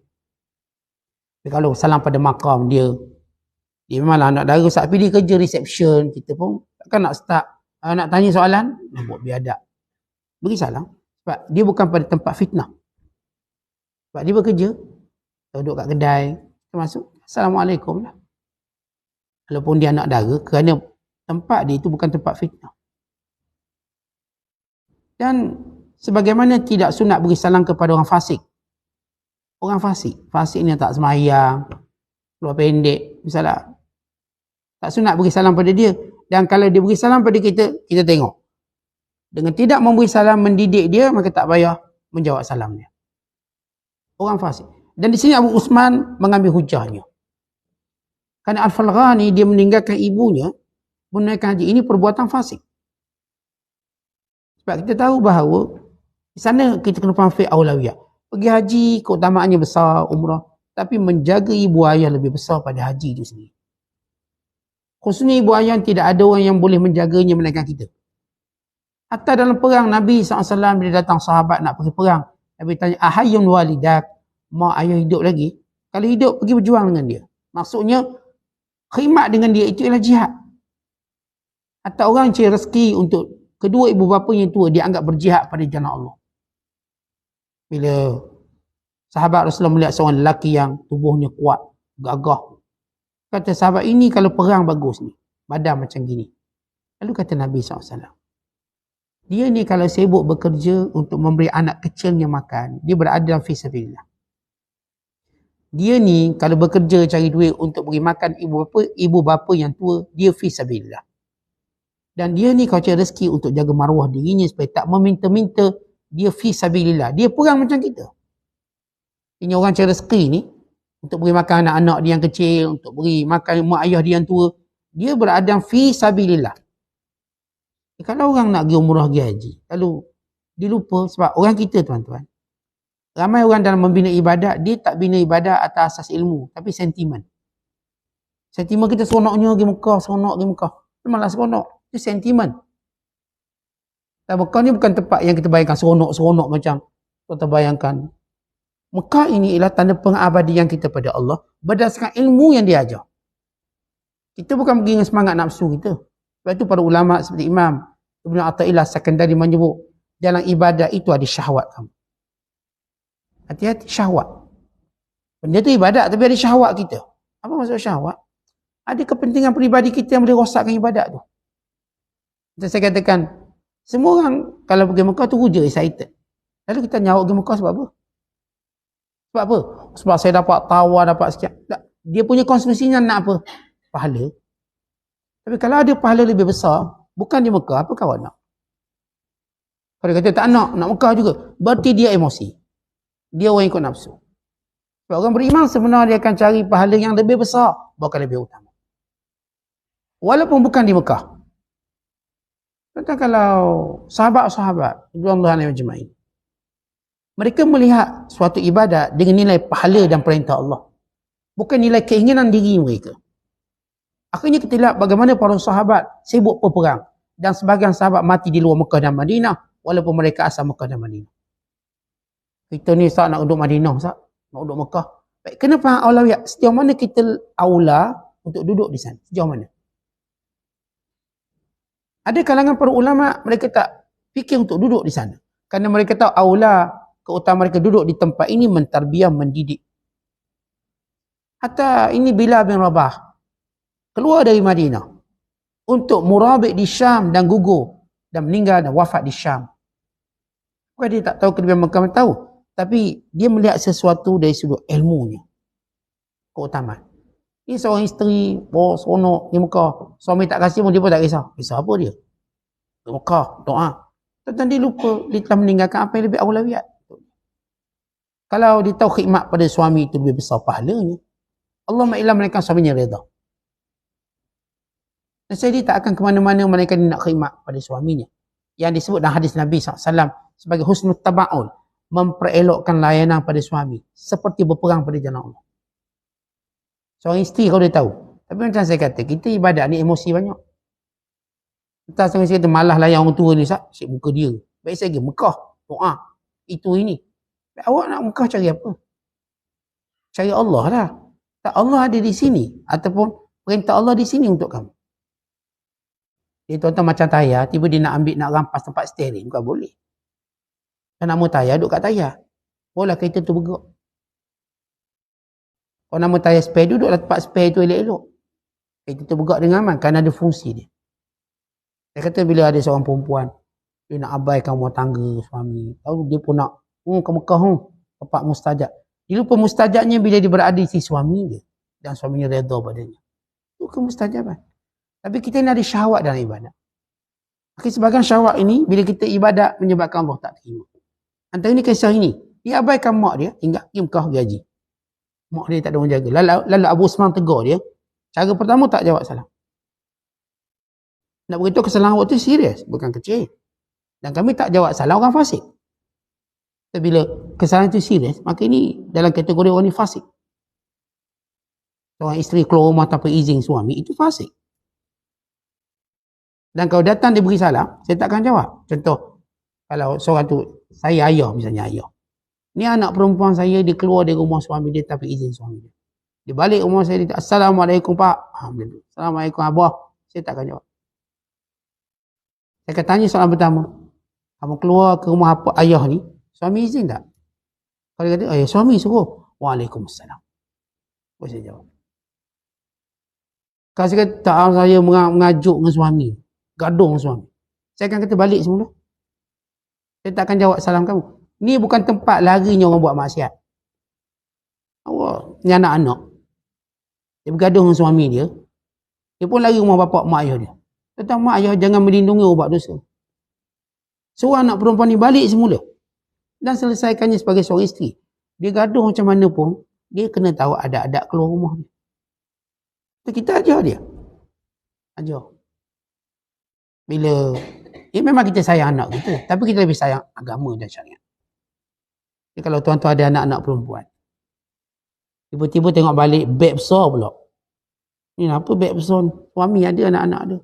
Tapi kalau salam pada makam dia memanglah anak dara Ustaz pilih kerja reception, kita pun takkan nak start nak tanya soalan, buat biadab. Beri salam. Sebab dia bukan pada tempat fitnah. Sebab dia bekerja, duduk kat kedai, kita masuk, Assalamualaikum lah. Walaupun dia anak dara, kerana tempat dia itu bukan tempat fitnah. Dan sebagaimana tidak sunat beri salam kepada orang fasik. Orang fasik. Fasik ni tak semayang, keluar pendek, misalnya. Tak sunat beri salam pada dia. Dan kalau dia beri salam pada kita, kita tengok. Dengan tidak memberi salam mendidik dia, maka tak payah menjawab salam dia. Orang fasik. Dan di sini Abu Usman mengambil hujahnya. Kerana Al-Falghani dia meninggalkan ibunya, menunaikan haji. Ini perbuatan fasik. Sebab kita tahu bahawa di sana kita kena faham fiqh aulawiyah. Pergi haji keutamaannya besar, umrah. Tapi menjaga ibu ayah lebih besar pada haji itu sendiri. Khususnya ibu ayah tidak ada orang yang boleh menjaganya melainkan kita. Hatta dalam perang Nabi SAW bila datang sahabat nak pergi perang. Nabi tanya, ahayyun walidak, mak ayah hidup lagi? Kalau hidup, pergi berjuang dengan dia. Maksudnya, khidmat dengan dia itu ialah jihad. Atau orang cari rezeki untuk kedua ibu bapa yang tua, dia anggap berjihad pada jalan Allah. Bila sahabat Rasulullah melihat seorang lelaki yang tubuhnya kuat, gagah, kata sahabat, ini kalau perang bagus ni, badan macam gini. Lalu kata Nabi SAW, dia ni kalau sibuk bekerja untuk memberi anak kecilnya makan, dia berada dalam fisabilillah. Dia ni kalau bekerja cari duit untuk beri makan ibu bapa yang tua, dia fisabilillah. Dan dia ni kalau cari rezeki untuk jaga maruah dirinya supaya tak meminta-minta, dia fisabilillah. Dia perang macam kita. Ini orang cari rezeki ni untuk beri makan anak-anak dia yang kecil, untuk beri makan mak ayah dia yang tua, dia berada fisabilillah. Kalau orang nak pergi umrah, pergi haji, lalu dia lupa, sebab orang kita tuan-tuan, ramai orang dalam membina ibadat, dia tak bina ibadat atas asas ilmu, tapi sentimen. Sentimen kita seronoknya pergi Mekah, seronok pergi Mekah. Memanglah seronok. Itu sentimen. Dan Mekah ni bukan tempat yang kita bayangkan seronok-seronok macam kita bayangkan. Mekah ini ialah tanda pengabadian kita pada Allah berdasarkan ilmu yang dia ajar. Kita bukan pergi dengan semangat nafsu kita. Sebab itu para ulama seperti Imam Ibn Athaillah Sakandari menyebut, dalam ibadat itu ada syahwat kamu. Hati-hati syahwat. Benda tu ibadat tapi ada syahwat kita. Apa maksud syahwat? Ada kepentingan peribadi kita yang boleh rosakkan ibadat tu. Macam saya katakan, semua orang kalau pergi Mekah tu ruja, excited. Lalu kita nyawak pergi Mekah sebab apa? Sebab apa? Sebab saya dapat tawar, dapat sekian. Dia punya konsumsinya nak apa? Pahala. Tapi kalau ada pahala lebih besar, bukan di Mekah, apa kawan nak? Kalau dia kata tak nak Mekah juga, berarti dia emosi. Dia orang ikut nafsu. Sebab orang beriman sebenarnya dia akan cari pahala yang lebih besar, bukan lebih utama. Walaupun bukan di Mekah. Contoh kalau sahabat-sahabat radhiyallahu anhum ajma'in, mereka melihat suatu ibadat dengan nilai pahala dan perintah Allah, bukan nilai keinginan diri mereka. Akhirnya kita lihat bagaimana para sahabat sibuk berperang, dan sebahagian sahabat mati di luar Mekah dan Madinah walaupun mereka asal Mekah dan Madinah. Kita ni Ustaz nak duduk Madinah, Ustaz nak duduk Mekah. Baik, kena faham aulawiyat. Sejauh mana kita aula untuk duduk di sana? Sejauh mana? Ada kalangan para ulama, mereka tak fikir untuk duduk di sana. Kerana mereka tahu aula, keutamaan mereka duduk di tempat ini mentarbiah, mendidik. Hatta ini Bilal bin Rabah keluar dari Madinah untuk murabik di Syam dan gugur dan meninggal dan wafat di Syam. Bukan dia tak tahu kelebihan Mekah, tahu. Tapi dia melihat sesuatu dari sudut ilmunya. Keutamaan. Ini seorang isteri, seronok di Mekah. Suami tak kasih pun dia pun tak kisah. Kisah apa dia? Di Mekah, doa. Tentang dia lupa, dia telah meninggalkan apa yang lebih aulawiyat. Kalau dia tahu khidmat pada suami itu lebih besar pahalanya, Allah ma'ilah melainkan suaminya reda. Dan saya dia tak akan ke mana-mana melainkan dia nak khidmat pada suaminya. Yang disebut dalam hadis Nabi SAW sebagai husnul taba'ul, memperelokkan layanan pada suami seperti berperang pada jalan Allah. Seorang isteri kalau dia tahu. Tapi macam saya kata, kita ibadat ni emosi banyak. Entah saya kata malah layan orang tua ni, asyik muka dia. Baik saya pergi Mekah, doa, itu ini. Baik, awak nak Mekah cari apa? Cari Allah lah. Tak, Allah ada di sini. Ataupun perintah Allah di sini untuk kamu. Dia tuan-tuan macam tayar, tiba dia nak ambil, nak rampas tempat steering, bukan boleh. Kalau nak mau tayar, duduk kat tayar. Boleh kereta tu bergerak. Kalau nama tayar spare, duduklah tempat spare tu elok-elok. Kereta tu bergerak dengan aman, kerana ada fungsi dia. Saya kata bila ada seorang perempuan, dia nak abaikan rumah tangga suami, lalu dia pun nak ke Mekah, tempat mustajab. Dia lupa mustajabnya bila dia berada di sisi suami dia dan suaminya redha padanya. Itu kemustajaban. Tapi kita ni ada syahwat dalam ibadat. Sebagian syahwat ini bila kita ibadat menyebabkan Allah tak terima. Antara ini kisah ini, dia abaikan mak dia, tinggal pergi Mekah pergi haji. Mak dia tak ada orang jaga. Lalu Abu Usman tegur dia. Cara pertama tak jawab salam. Nak beritahu kesalahan waktu itu serius, bukan kecil. Dan kami tak jawab salam orang fasik. Tapi bila kesalahan itu serius, maka ini dalam kategori orang ni fasik. Seorang isteri keluar rumah tanpa izin suami, itu fasik. Dan kalau datang dia beri salam, saya tak akan jawab. Contoh, kalau seorang tu, saya ayah misalnya ayah. Ni anak perempuan saya, dia keluar dari rumah suami dia tanpa izin suami dia. Dia balik rumah saya, dia, Assalamualaikum Pak. Assalamualaikum Abah. Saya takkan jawab. Saya akan tanya soalan pertama. Kamu keluar ke rumah apa ayah ni, suami izin tak? Kalau dia kata, suami suruh. Waalaikumsalam. Boleh saya jawab. Kalau saya kata, tak, saya mengajuk dengan suami. Gaduh dengan suami. Saya akan kata balik semula. Saya tak akan jawab salam kamu. Ni bukan tempat larinya orang buat maksiat. Awak, ni anak-anak. Dia bergaduh dengan suami dia. Dia pun lari rumah bapak mak ayah dia. Kata mak ayah jangan melindungi orang buat dosa. Suruh anak perempuan ni balik semula. Dan selesaikannya sebagai seorang isteri. Dia gaduh macam mana pun, dia kena tahu ada adab keluar rumah dia. Kita ajar dia. Ajar. Bila, memang kita sayang anak kita. Tapi kita lebih sayang agama dan syariat. Jadi kalau tuan-tuan ada anak-anak perempuan, tiba-tiba tengok balik beg besar pula. Ni apa beg besar ni? Suami ada, anak-anak ada.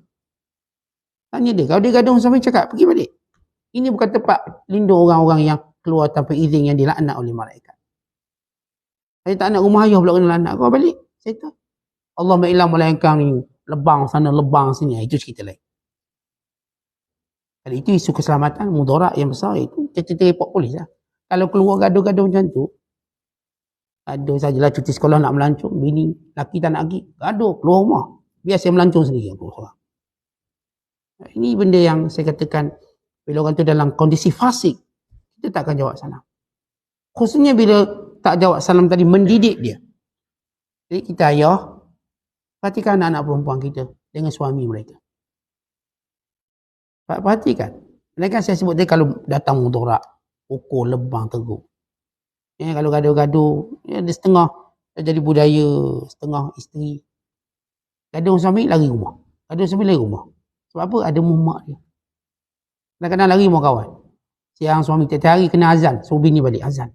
Tanya dia. Kalau dia gaduh suami, cakap, pergi balik. Ini bukan tempat lindung orang-orang yang keluar tanpa izin yang dilaknat oleh malaikat. Saya tak nak rumah ayah pula kena laknat. Kau balik. Saya tahu. Allah ma'ilam melainkan ni. Lebang sana, lebang sini. Itu cerita lain. Kalau itu isu keselamatan, mudarat yang besar, itu cerita report polis lah. Kalau keluar gaduh-gaduh macam tu, ada sajalah cuti sekolah nak melancong, bini, laki tak nak pergi, gaduh, keluar rumah. Biar saya melancong sendiri. Ini benda yang saya katakan, bila orang tu dalam kondisi fasik, kita tak akan jawab salam. Khususnya bila tak jawab salam tadi, mendidik dia. Jadi kita ayah, perhatikan anak-anak perempuan kita dengan suami mereka. Perhatikan. Mereka saya sebut tadi kalau datang mudarat, pukul, lebang, tegur. Kalau gaduh-gaduh, dia setengah jadi budaya, setengah isteri. Gaduh suami, lari rumah. Gaduh suami, lari rumah. Sebab apa? Ada mumak dia. Kadang-kadang lari rumah kawan. Siang suami tiap hari kena azan, suruh bini balik azan.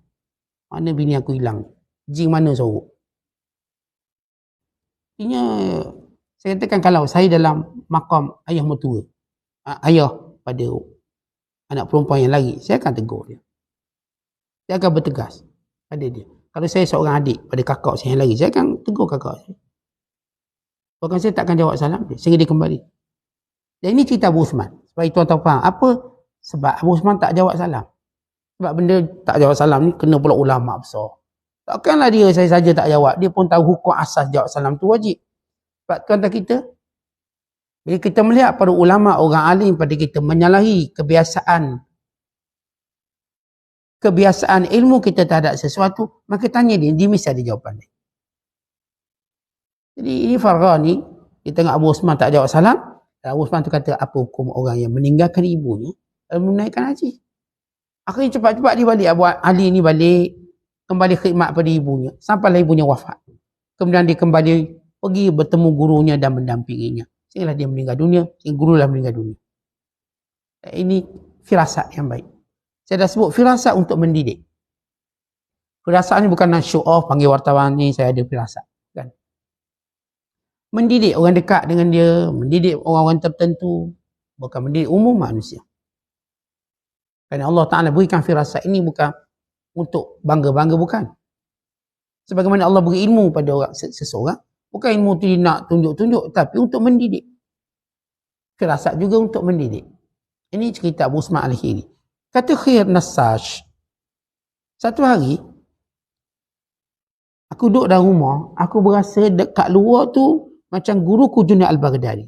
Mana bini aku hilang? Jing mana sorok? Artinya, saya katakan kalau saya dalam makam ayah mertua, ayah pada anak perempuan yang lari, saya akan tegur dia. Saya akan bertegas pada dia. Kalau saya seorang adik pada kakak saya yang lari, saya akan tegur kakak saya. Bahkan saya tak akan jawab salam dia, sehingga dia kembali. Dan ini cerita Abu Uthman. Supaya tuan-tuan faham. Apa sebab Abu Uthman tak jawab salam? Sebab benda tak jawab salam ni kena pula ulama besar. Takkanlah dia saya saja tak jawab. Dia pun tahu hukum asas jawab salam tu wajib. Sebab tuan-tuan kita, bila kita melihat pada ulama, orang alim pada kita menyalahi kebiasaan ilmu kita terhadap sesuatu, maka tanya dia mesti ada jawapan dia. Jadi ini Farah ni, dia tengok Abu Uthman tak jawab salam. Abu Uthman tu kata, apa hukum orang yang meninggalkan ibunya dan menaikkan haji? Akhirnya cepat-cepat dia balik. Abu Ali ni balik, kembali khidmat pada ibunya, sampailah ibunya wafat. Kemudian dia kembali pergi bertemu gurunya dan mendampinginya. Sehinggalah dia meninggal dunia, sehingga gurulah meninggal dunia. Ini firasat yang baik. Saya dah sebut firasat untuk mendidik. Firasat ni bukan nak show off, panggil wartawan ni, saya ada firasat. Kan? Mendidik orang dekat dengan dia, mendidik orang-orang tertentu, bukan mendidik umum manusia. Kerana Allah Ta'ala berikan firasat ini bukan untuk bangga-bangga, bukan. Sebagaimana Allah beri ilmu pada orang seseorang, bukan ilmu tu nak tunjuk-tunjuk, tapi untuk mendidik. Firasat juga untuk mendidik. Ini cerita Abu Uthman Al-Khiri. Kata Khir Nassaj, satu hari, aku duduk dalam rumah, aku berasa dekat luar tu, macam guruku Junaid Al-Baghdadi.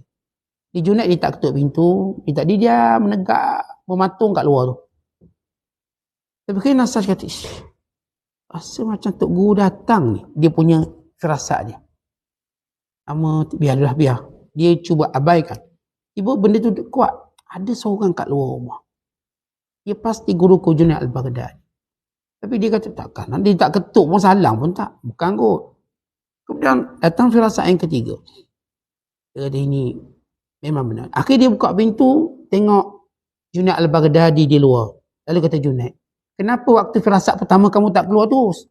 Di Junaid dia tak ketuk pintu, dia tak diam, menegak, mematung kat luar tu. Tapi Khir Nassaj kata, rasa macam Tok Guru datang ni. Dia punya firasat dia. Biarlah. Dia cuba abaikan. Tiba benda tu kuat. Ada seorang kat luar rumah. Dia pasti guruku Junaid Al-Baghdadi. Tapi dia kata takkan. Dia tak ketuk pun salam pun tak. Bukan kot. Kemudian datang firasat yang ketiga. Dia kata ini memang benar. Akhirnya dia buka pintu. Tengok Junaid Al-Baghdadi di luar. Lalu kata Junaid, kenapa waktu firasat pertama kamu tak keluar terus?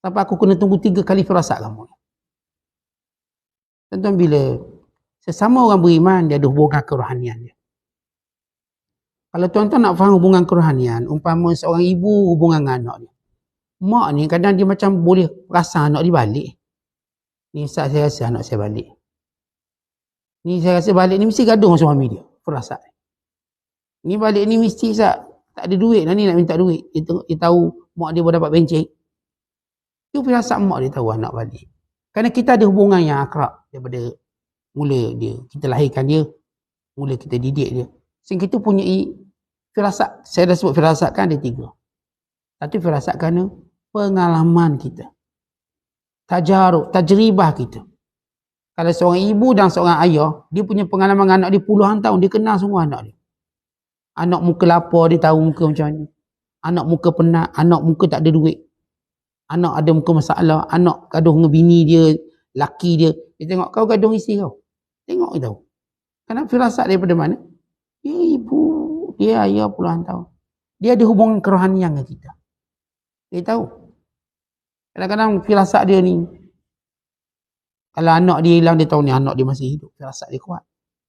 Sampai aku kena tunggu 3 kali firasat kamu. Tuan-tuan, bila sesama orang beriman, dia ada hubungan kerohanian dia. Kalau tuan-tuan nak faham hubungan kerohanian, umpama seorang ibu hubungan dengan anak dia. Mak ni kadang dia macam boleh rasa anak dia balik. Ni Ustaz saya rasa anak saya balik. Ni saya rasa balik ni mesti gaduh dengan suami dia. Firasat. Ni balik ni mesti Ustaz tak ada duit lah ni nak minta duit. Dia tahu mak dia baru dapat benceng. Itu firasat mak dia tahu anak balik. Kerana kita ada hubungan yang akrab daripada mula dia. Kita lahirkan dia. Mula kita didik dia. Sehingga kita punya firasat. Saya dah sebut firasat kan ada 3. Satu firasat kerana pengalaman kita. Tajarub, tajribah kita. Kalau seorang ibu dan seorang ayah, dia punya pengalaman dengan anak dia puluhan tahun, dia kenal semua anak dia. Anak muka lapar, dia tahu muka macam mana. Anak muka penat, anak muka tak ada duit. Anak ada muka masalah, anak gaduh dengan bini dia, laki dia. Dia tengok kau gaduh dengan isteri kau. Tengok dia tahu. Kenapa firasat daripada mana? Dia ibu, dia ayah puluhan tahun. Dia ada hubungan kerohanian dengan kita. Dia tahu. Kadang-kadang firasat dia ni, kalau anak dia hilang, dia tahu ni anak dia masih hidup. Firasat dia kuat.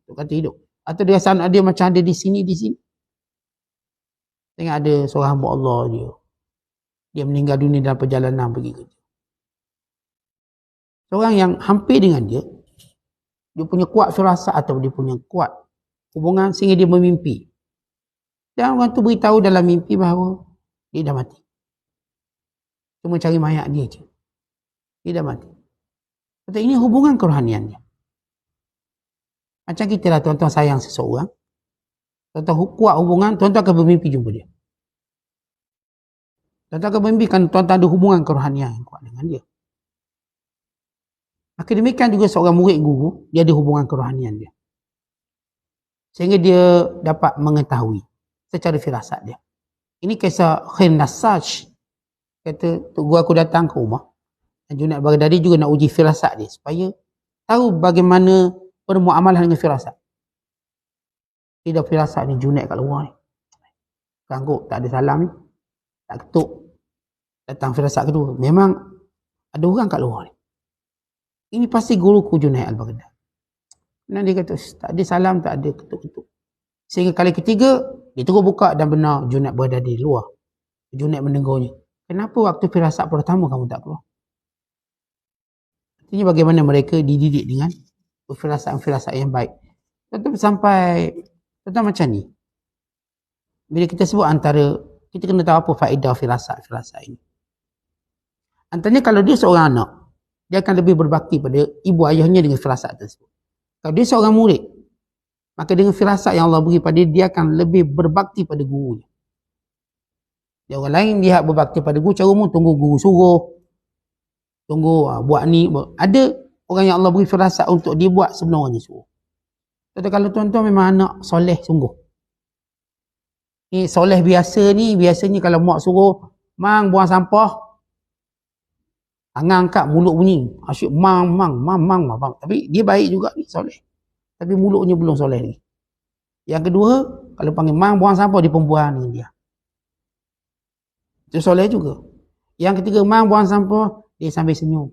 Dia kata hidup. Atau dia rasa anak dia macam ada di sini. Tengok ada seorang hamba Allah dia. Dia meninggal dunia dalam perjalanan pergi kerja. Seorang yang hampir dengan dia punya kuat firasat atau dia punya kuat hubungan sehingga dia memimpi. Dan orang tu beritahu dalam mimpi bahawa dia dah mati. Cuma cari mayat dia je. Dia dah mati. Kata ini hubungan kerohaniannya. Macam kita lah tuan-tuan sayang seseorang. Tuan-tuan kuat hubungan, tuan-tuan akan bermimpi jumpa dia. Tuan-tuan akan bermimpi kan tuan-tuan ada hubungan kerohanian yang kuat dengan dia. Maka demikian juga seorang murid guru, dia ada hubungan kerohanian dia. Sehingga dia dapat mengetahui secara firasat dia. Ini kisah Khair Nassaj. Kata, Tok Guru aku datang ke rumah. Dan Junaid Baghdadi juga nak uji firasat dia. Supaya tahu bagaimana bermuamalah dengan firasat. Dia dah firasat ni Junaid kat luar ni. Ganggu, tak ada salam ni. Tak ketuk. Datang firasat kedua. Memang ada orang kat luar ni. Ini pasti guruku Junaid Al-Baghdadi. Dan dia kata, tak ada salam, tak ada ketuk-ketuk. Sehingga kali ketiga, dia terus buka dan benar Junaid Baghdadi luar. Junaid menegurnya. Kenapa waktu firasat pertama kamu tak keluar? Ini bagaimana mereka dididik dengan firasat-firasat yang baik. Tentu sampai, tentu macam ni. Bila kita sebut antara, kita kena tahu apa faedah firasat-firasat ini. Antaranya kalau dia seorang anak, dia akan lebih berbakti pada ibu ayahnya dengan firasat tersebut. Kalau dia seorang murid, maka dengan firasat yang Allah beri pada dia, dia akan lebih berbakti pada gurunya. Dia orang lain dia berbakti pada guru, cara umum tunggu guru suruh, tunggu buat ni. Ada orang yang Allah beri firasat untuk dia buat sebelum orang dia suruh. Tapi kalau tuan-tuan memang anak soleh sungguh. Ni soleh biasa ni, biasanya kalau mak suruh, mang buang sampah, tangan angkat mulut bunyi. Asyik mang. Tapi dia baik juga ni, soleh. Tapi mulutnya belum soleh lagi. Yang kedua, kalau panggil mang buang sampah, dia pembuang dengan dia. Itu soleh juga. Yang ketiga, mang buang sampah, dia sambil senyum.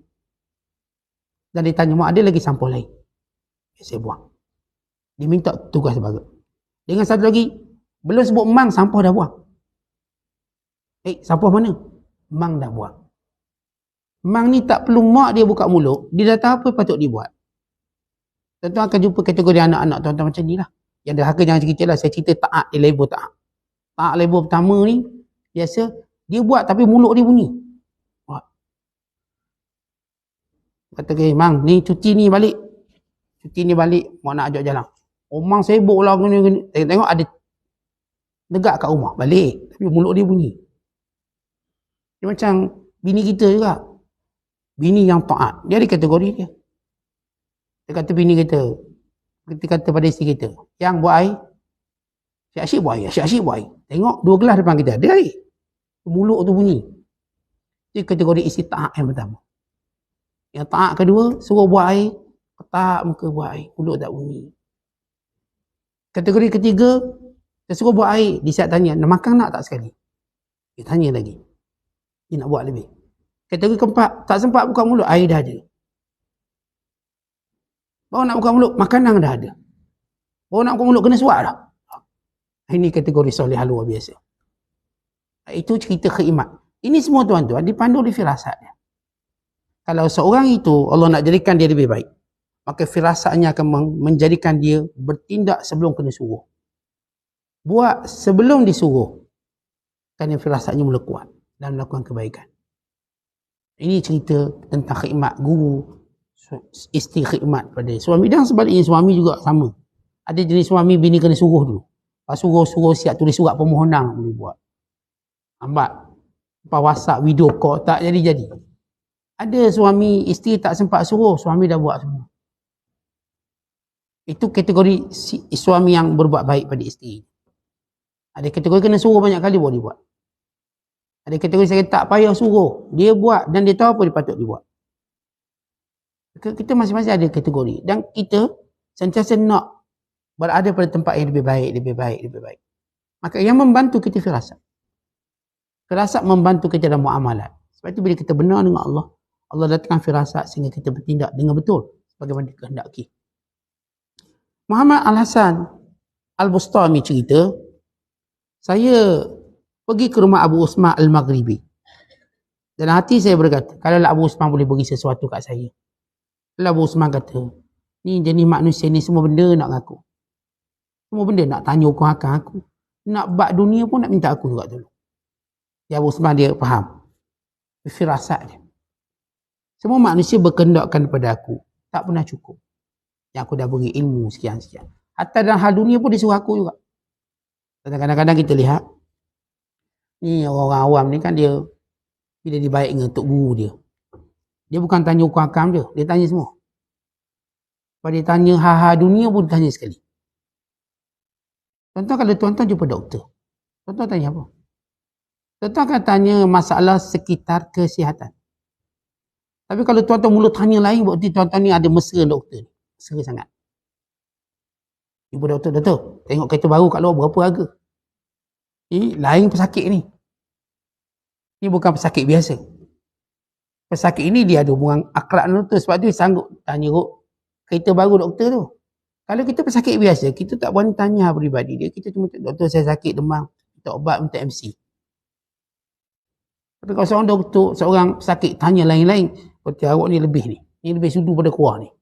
Dan dia tanya, mak ada lagi sampah lain? Saya buang. Dia minta tugas sebagai. Dengan satu lagi, belum sebut mang, sampah dah buang. Sampah mana? Mang dah buang. Mang ni tak perlu mak dia buka mulut, dia dah tahu apa patut dia buat. Tuan-tuan akan jumpa kategori anak-anak tuan-tuan macam ni lah. Yang derhaka jangan cerita lah. Saya cerita taat, dia label taat. Taat label pertama ni, biasa, dia buat tapi mulut dia bunyi. Buat. Kata ke, mang, ni cuci ni balik. Cuci ni balik, mak nak ajak jalan. Oh, mang sibuk lah. Tengok ada negak kat rumah, balik. Tapi mulut dia bunyi. Dia macam bini kita juga. Bini yang taat. Dia ada kategori dia. Dia kata bini kita. Kita kata pada isteri kita. Yang buat air. Asyik buat air. Asyik buat air. Tengok dua gelas depan kita. Ada air. Mulut tu bunyi. Itu kategori isteri taat yang pertama. Yang taat kedua. Suruh buat air. Ketak muka buat air. Mulut tak bunyi. Kategori ketiga. Dia suruh buat air. Dia siap tanya. Nak makan nak tak sekali? Dia tanya lagi. Dia nak buat lebih. Kategori keempat, tak sempat buka mulut, air dah ada. Baru nak buka mulut, makanan dah ada. Baru nak buka mulut, kena suap dah. Ini kategori soleh luar biasa. Itu cerita khidmat. Ini semua tuan-tuan dipandu oleh firasat dia. Kalau seorang itu Allah nak jadikan dia lebih baik, maka firasatnya akan menjadikan dia bertindak sebelum kena suruh. Buat sebelum disuruh. Kerana firasatnya mula kuat dan melakukan kebaikan. Ini cerita tentang khidmat guru, isteri khidmat pada suami. Dan sebaliknya suami juga sama. Ada jenis suami bini kena suruh dulu. Lepas suruh siap tulis surat permohonan boleh buat. Nampak? Lepas WhatsApp, video call tak jadi-jadi. Ada suami, isteri tak sempat suruh, suami dah buat semua. Itu kategori suami yang berbuat baik pada isteri. Ada kategori kena suruh banyak kali boleh buat. Ada kategori saya tak payah suruh. Dia buat dan dia tahu apa dia patut dia buat. Kita masing-masing ada kategori. Dan kita sentiasa nak berada pada tempat yang lebih baik, lebih baik, lebih baik. Maka yang membantu kita firasat. Firasat membantu kita dalam muamalat. Sebab itu bila kita benar dengan Allah, Allah datangkan firasat sehingga kita bertindak dengan betul sebagaimana dikehendaki. Muhammad Al-Hasan Al-Bustami cerita, saya pergi ke rumah Abu Usman Al-Maghribi. Dalam hati saya berkata, kalau Abu Usman boleh beri sesuatu kat saya. Kalau Abu Usman kata, ni jenis manusia ni semua benda nak aku. Semua benda nak tanya hukum akan aku. Nak bak dunia pun nak minta aku juga dulu. Ya Abu Usman dia faham. Firasat dia. Semua manusia berkehendakkan kepada aku. Tak pernah cukup. Yang aku dah beri ilmu sekian-sekian. Hatta dalam hal dunia pun dia suruh aku juga. Kadang-kadang kita lihat, ni orang awam ni kan dia, bila dia baik dengan tok guru dia. Dia bukan tanya hukum hakam je. Dia tanya semua. Kalau dia tanya hal-hal dunia pun dia tanya sekali. Contoh kalau tuan-tuan jumpa doktor. Tuan-tuan tanya apa? Tuan-tuan akan tanya masalah sekitar kesihatan. Tapi kalau tuan-tuan mula tanya lain, berarti tuan-tuan ni ada mesra doktor. Mesra sangat. Jumpa doktor, tengok kereta baru kat luar berapa harga? Lain pesakit ni. Ini bukan pesakit biasa. Pesakit ini dia ada hubungan akrab dengan doktor. Sebab tu dia sanggup tanya kereta baru doktor tu. Kalau kita pesakit biasa, kita tak berani tanya peribadi dia. Kita cuma, doktor saya sakit demam, minta obat, minta MC. Tapi kalau seorang doktor, seorang pesakit tanya lain-lain, berarti awak ni lebih ni. Ni lebih sudu pada kuah ni.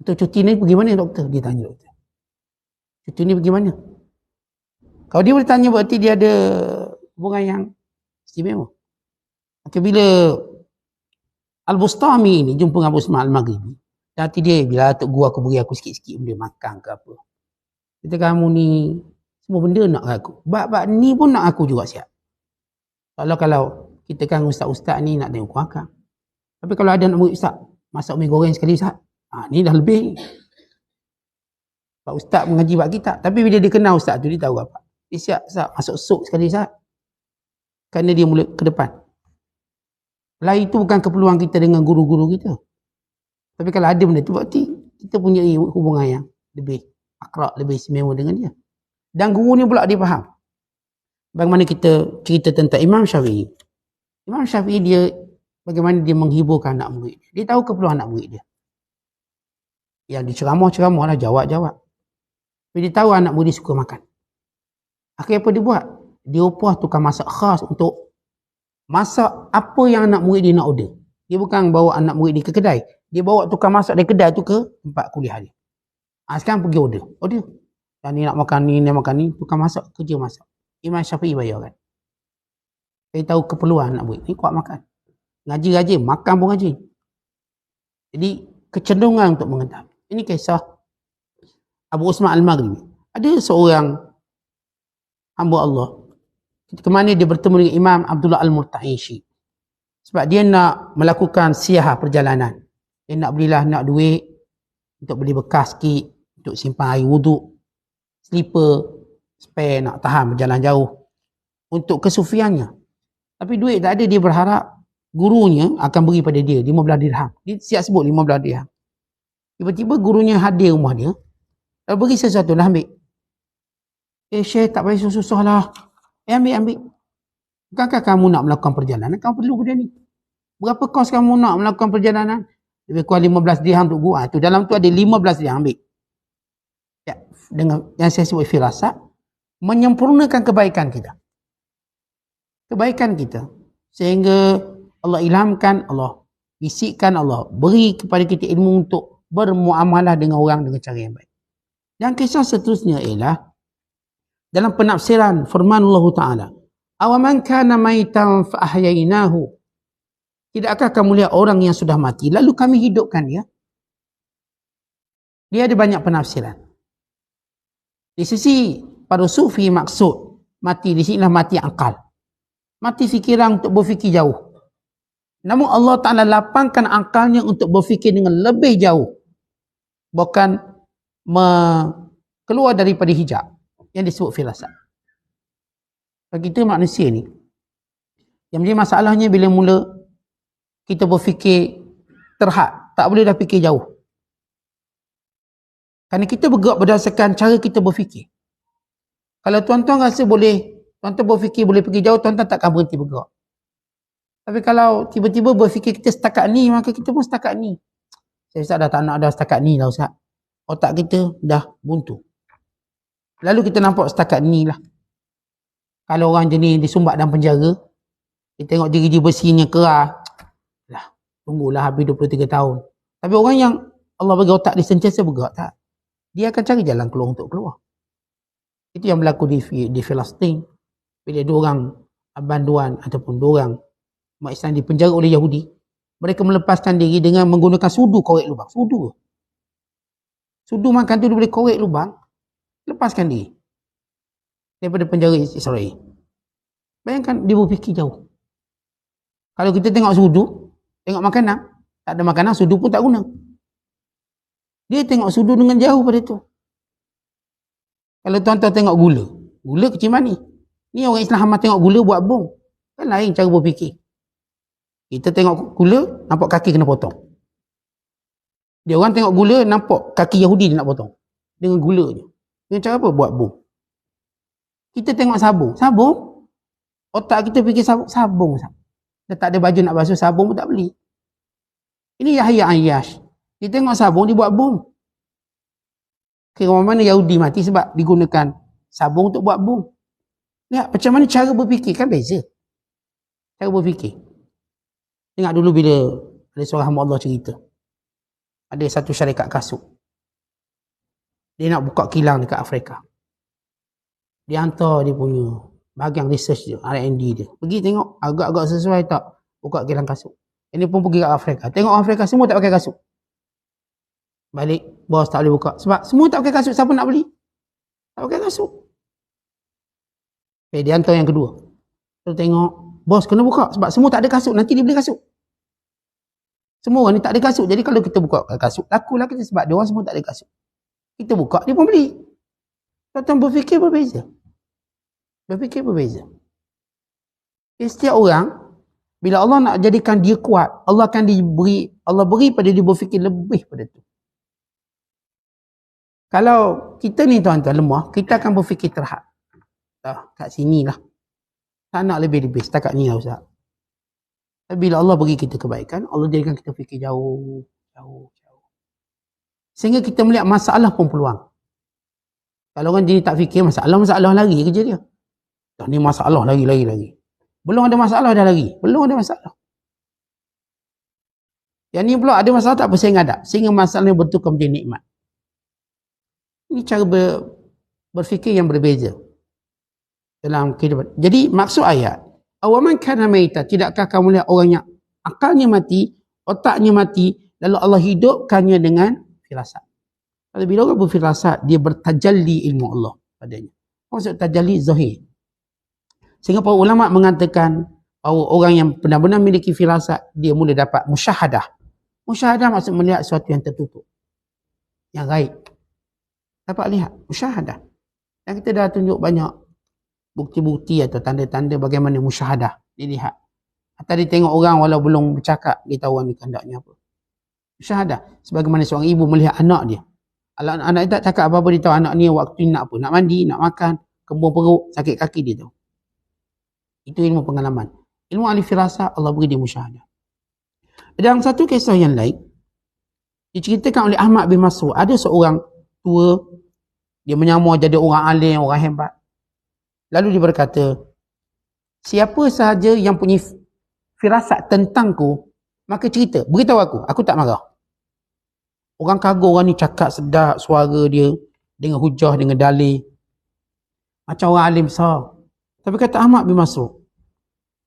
Untuk cuti ni pergi mana doktor? Dia tanya doktor. Cuti ni pergi mana? Kalau dia boleh tanya berarti dia ada hubungan yang istimewa. Maka bila Al-Bustami ni jumpa dengan Abu Usman Al-Maghribi, hati dia bila tok guru aku beri aku sikit-sikit benda makan ke apa. Kata kamu ni semua benda nak aku. Bab-bab ni pun nak aku juga siap. Kalau kita kan ustaz-ustaz ni nak tengok akak. Tapi kalau ada nak murid ustaz, masak mi goreng sekali ustaz. Ni dah lebih. Pak ustaz mengaji bab kitab. Tapi bila dia kenal ustaz tu dia tahu apa. Dia siap ustaz masuk sup sekali ustaz. Kerana dia mula ke depan. Lain itu bukan keperluan kita dengan guru-guru kita. Tapi kalau ada benda tu berarti kita punya hubungan yang lebih akrab, lebih istimewa dengan dia. Dan guru ni pula dia faham. Bagaimana kita cerita tentang Imam Syafi'i. Imam Syafi'i dia bagaimana dia menghiburkan anak murid dia. Dia tahu keperluan anak murid dia. Yang diceramah-ceramah lah, jawab-jawab. Tapi dia tahu anak murid dia suka makan. Akhirnya apa dia buat? Dia upah tukang masak khas untuk masak apa yang anak murid dia nak order. Dia bukan bawa anak murid dia ke kedai. Dia bawa tukang masak dari kedai tu ke tempat kuliah dia. Sekarang pergi order. Dan ni nak makan ni, ni makan ni. Tukang masak, kerja masak. Imam Syafi'i bayar kan. Saya tahu keperluan anak murid. Ni kuat makan. Ngaji rajin, makan pun rajin. Jadi kecenderungan untuk mengetahui. Ini kisah Abu Usman Al-Maghribi. Ada seorang hamba Allah. Kemana dia bertemu dengan Imam Abdullah Al-Murta'ishi. Sebab dia nak melakukan siyahah perjalanan. Dia nak belilah nak duit untuk beli bekas sikit, untuk simpan air wuduk, slipper, spare nak tahan berjalan jauh. Untuk kesufiannya. Tapi duit tak ada, dia berharap gurunya akan beri pada dia 15 dirham. Dia siap sebut 15 dirham. Tiba-tiba gurunya hadir rumah dia. Lalu beri sesuatu, dah ambil. Syekh tak payah susah-susah lah. Ambil. Bukankah kamu nak melakukan perjalanan? Kamu perlu benda ni. Berapa kos kamu nak melakukan perjalanan? Lebih kurang 15 dirham untuk guru. Tu dalam tu ada 15 dirham, ambil. Ya, dengan yang saya sebut firasat, menyempurnakan kebaikan kita. Kebaikan kita. Sehingga Allah ilhamkan, Allah Bisikkan Allah, beri kepada kita ilmu untuk bermuamalah dengan orang dengan cara yang baik. Dan kisah seterusnya ialah dalam penafsiran firman Allah Ta'ala, awaman kana maitan fa ahyainahu, tidakkah kamu lihat orang yang sudah mati lalu kami hidupkan dia? Dia ada banyak penafsiran. Di sisi para sufi maksud mati di sinilah mati akal, mati fikiran untuk berfikir jauh. Namun Allah Ta'ala lapangkan akalnya untuk berfikir dengan lebih jauh, bukan keluar daripada hijab yang disebut firasat. Bagi kita manusia ni, yang menjadi masalahnya bila mula kita berfikir terhad, tak boleh dah fikir jauh. Kerana kita bergerak berdasarkan cara kita berfikir. Kalau tuan-tuan rasa boleh, tuan-tuan berfikir boleh pergi jauh, tuan-tuan takkan berhenti bergerak. Tapi kalau tiba-tiba berfikir kita setakat ni, maka kita pun setakat ni. Saya Ustaz dah tak nak dah setakat ni lah Ustaz. Otak kita dah buntu. Lalu kita nampak setakat ni lah. Kalau orang jenis disumbat dalam penjara, kita tengok diri dia bersihnya kerah, lah, tunggulah habis 23 tahun. Tapi orang yang Allah bagi otak dia sentiasa bergerak, tak? Dia akan cari jalan keluar untuk keluar. Itu yang berlaku di Palestin. Bila dua orang banduan ataupun dua orang umat Islam dipenjara oleh Yahudi, mereka melepaskan diri dengan menggunakan sudu korek lubang. Sudu makan tu dia boleh korek lubang, lepaskan diri daripada penjara Israel. Bayangkan dia berfikir jauh. Kalau kita tengok sudu, tengok makanan, tak ada makanan, sudu pun tak guna. Dia tengok sudu dengan jauh pada tu. Kalau tuan-tuan tengok gula kecil manis. Ni orang Islam hamah tengok gula buat bom. Kan lain cara berfikir. Kita tengok gula, nampak kaki kena potong. Dia orang tengok gula, nampak kaki Yahudi dia nak potong. Dengan gula je. Dengan cara apa? Buat bom. Kita tengok sabun. Otak kita fikir sabun. Dia tak ada baju nak basuh, sabun pun tak beli. Ini Yahya Ayyash. Dia tengok sabun, dia buat bom. Kira mana Yahudi mati sebab digunakan sabun untuk buat bom. Lihat macam mana cara berfikir, kan beza. Cara berfikir. Ingat dulu bila ada seorang hamba Allah cerita. Ada satu syarikat kasut. Dia nak buka kilang dekat Afrika. Dia hantar dia punya bahagian research dia, R&D dia. Pergi tengok agak-agak sesuai tak buka kilang kasut. Ini pun pergi ke Afrika. Tengok Afrika semua tak pakai kasut. Balik, bos tak boleh buka. Sebab semua tak pakai kasut, siapa nak beli? Tak pakai kasut. Dia hantar yang kedua. Terus tengok, bos kena buka sebab semua tak ada kasut, nanti dia beli kasut. Semua orang ni tak ada kasut, jadi kalau kita buka kasut, lakulah kita sebab dia orang semua tak ada kasut. Kita buka, dia pun beli. Tuan-tuan berfikir berbeza. Setiap orang, bila Allah nak jadikan dia kuat, Allah beri pada dia berfikir lebih pada tu. Kalau kita ni tuan-tuan lemah, kita akan berfikir terhad. Kat sini lah. Tak nak lebih-lebih, setakat ni lah Ustaz. Tapi bila Allah bagi kita kebaikan, Allah jadikan kita fikir jauh. Sehingga kita melihat masalah pun peluang. Kalau orang jadi tak fikir masalah lari kerja dia. Tak ni masalah lagi. Belum ada masalah dah lari. Belum ada masalah. Yang ni pula ada masalah tak apa, saya ngadap. Sehingga masalah ni bertukar menjadi nikmat. Ini cara berfikir yang berbeza dalam kehidupan. Jadi maksud ayat, awaman kana maita, tidakkah kamu lihat orang yang akalnya mati, otaknya mati, lalu Allah hidupkannya dengan firasat. Kalau bila orang berfirasat, dia bertajalli ilmu Allah padanya. Maksud tajalli zahir. Sehingga para ulama mengatakan bahawa orang yang benar-benar memiliki firasat, dia mula dapat musyahadah. Musyahadah maksud melihat sesuatu yang tertutup, yang gaib. Dapat lihat, musyahadah. Dan kita dah tunjuk banyak bukti-bukti atau tanda-tanda bagaimana musyahadah dilihat. Atau dia tengok orang walau belum bercakap, dia tahu ni kehendaknya apa. Musyahadah. Sebagaimana seorang ibu melihat anak dia. Kalau anak dia tak cakap apa-apa, dia tahu anak ni waktu ni nak apa. Nak mandi, nak makan, kembung perut, sakit kaki, dia tahu. Itu ilmu pengalaman. Ilmu ahli firasat, Allah beri dia musyahadah. Dan satu kisah yang lain, diceritakan oleh Ahmad bin Mas'ud. Ada seorang tua, dia menyamar jadi orang alim, orang hebat. Lalu dia berkata, siapa sahaja yang punya firasat tentangku, Maka cerita, beritahu aku tak marah. Orang kagum orang ni cakap sedap suara dia, dengan hujah, dengan dalil. Macam orang alim besar. Tapi kata Ahmad bin Mas'ud,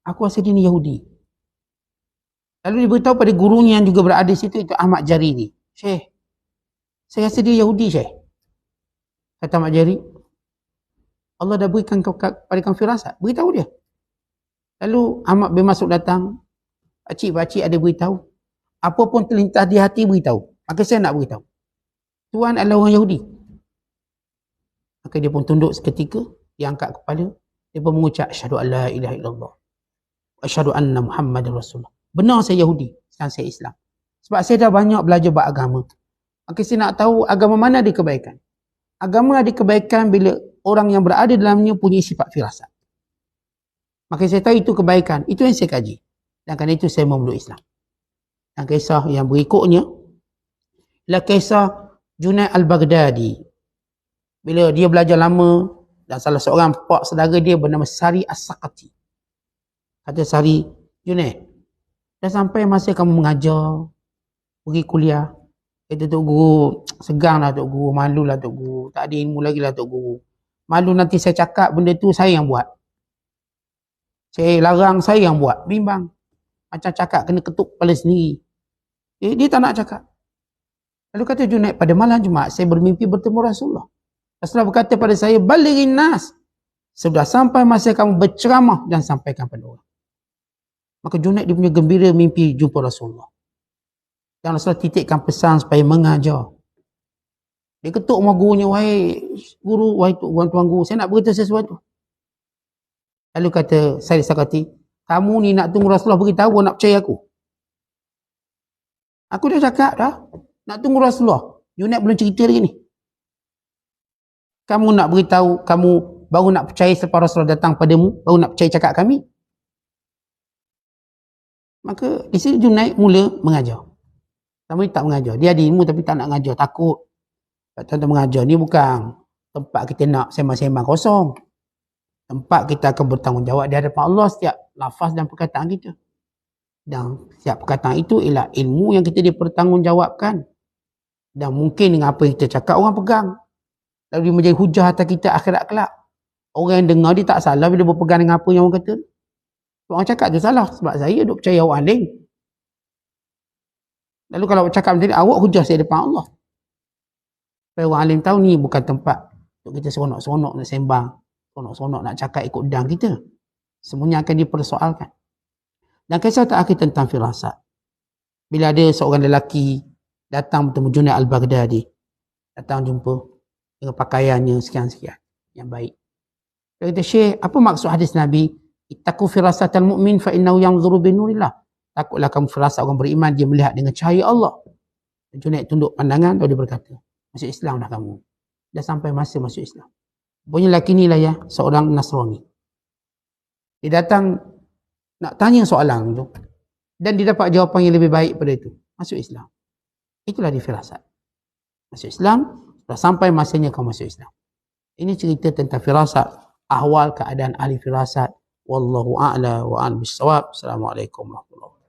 aku rasa dia ni Yahudi. Lalu dia beritahu pada gurunya yang juga berada di situ, itu Ahmad Jariri. Syekh, saya rasa dia Yahudi, Syekh. Kata Ahmad Jariri, Allah dah berikan kepada kamu firasat. Beritahu dia. Lalu Ahmad bin Mas'ud datang. Pakcik-pakcik ada beritahu. Apa pun terlintas di hati beritahu. Maka saya nak beritahu. Tuan adalah orang Yahudi. Maka dia pun tunduk seketika. Dia angkat kepala. Dia pun mengucap, asyhadu an la ilaha illallah. Asyhadu anna Muhammadar Rasulullah. Benar saya Yahudi. Sekarang saya Islam. Sebab saya dah banyak belajar beragama. Maka saya nak tahu agama mana ada kebaikan. Agama ada kebaikan bila orang yang berada dalamnya punya sifat firasat. Maka saya tahu itu kebaikan. Itu yang saya kaji. Dan kerana itu saya memeluk Islam. Dan kisah yang berikutnya ialah kisah Junaid al-Baghdadi. Bila dia belajar lama dan salah seorang pak saudara dia bernama Sari As-Saqati. Kata Sari, Junaid, dah sampai masa kamu mengajar, pergi kuliah. Kata Tok Guru, segang lah Tok Guru, malu lah Tok Guru, tak ada ilmu lagi lah Tok Guru. Malu nanti saya cakap benda tu saya yang buat. Saya larang, saya yang buat. Bimbang. Macam cakap kena ketuk kepala sendiri. Dia tak nak cakap. Lalu kata Junaid, pada malam Jumaat saya bermimpi bertemu Rasulullah. Rasulullah berkata pada saya, balighin nas. Sudah sampai masa kamu berceramah dan sampaikan pada orang. Maka Junaid dia punya gembira mimpi jumpa Rasulullah. Dan Rasulullah titikkan pesan supaya mengajar. Dia ketuk sama gurunya, wahai guru, wahai tuan guru, saya nak beritahu sesuatu. Lalu kata Sari Sakati, kamu ni nak tunggu Rasulullah beritahu, nak percaya aku? Aku dah cakap dah, nak tunggu Rasulullah. Junaid belum cerita lagi ni. Kamu nak beritahu, kamu baru nak percaya selepas Rasulullah datang padamu, baru nak percaya cakap kami. Maka di sini Junaid mula mengajar. Sama dia tak mengajar. Dia ada ilmu tapi tak nak mengajar, takut. Tak nak mengajar. Ni bukan tempat kita nak sembang-sembang kosong. Tempat kita akan bertanggungjawab di hadapan Allah setiap lafaz dan perkataan kita. Dan setiap perkataan itu ialah ilmu yang kita dipertanggungjawabkan. Dan mungkin dengan apa yang kita cakap orang pegang. Lalu dia menjadi hujah atas kita akhirat kelak. Orang yang dengar dia tak salah bila berpegang dengan apa yang orang kata. Orang cakap tu salah sebab saya duk percaya orang lain. Lalu kalau cakap macam ni, awak hujah saya depan Allah. Supaya orang alim tahu ni bukan tempat untuk kita seronok-seronok nak sembang. Seronok-seronok nak cakap ikut dang kita. Semuanya akan dipersoalkan. Dan kisah terakhir tentang firasat. Bila ada seorang lelaki datang bertemu Junaid al-Baghdadi. Datang jumpa dengan pakaiannya sekian-sekian. Yang baik. Dia kata, Syekh, apa maksud hadis Nabi? Ittaqu firasatal mu'min fa innahu yanzuru bi nurillah. Takutlah kamu firasat orang beriman, dia melihat dengan cahaya Allah. Junaid tunduk pandangan, lalu dia berkata, masuk Islam dah kamu. Dah sampai masa masuk Islam. Punya lelaki ni lah ya, seorang Nasrani. Dia datang nak tanya soalan tu. Dan dia dapat jawapan yang lebih baik pada itu. Masuk Islam. Itulah dia firasat. Masuk Islam, dah sampai masanya kau masuk Islam. Ini cerita tentang firasat. Ahwal keadaan ahli firasat. Wallahu a'la wa a'lam bis-shawab. Assalamualaikum warahmatullahi wabarakatuh.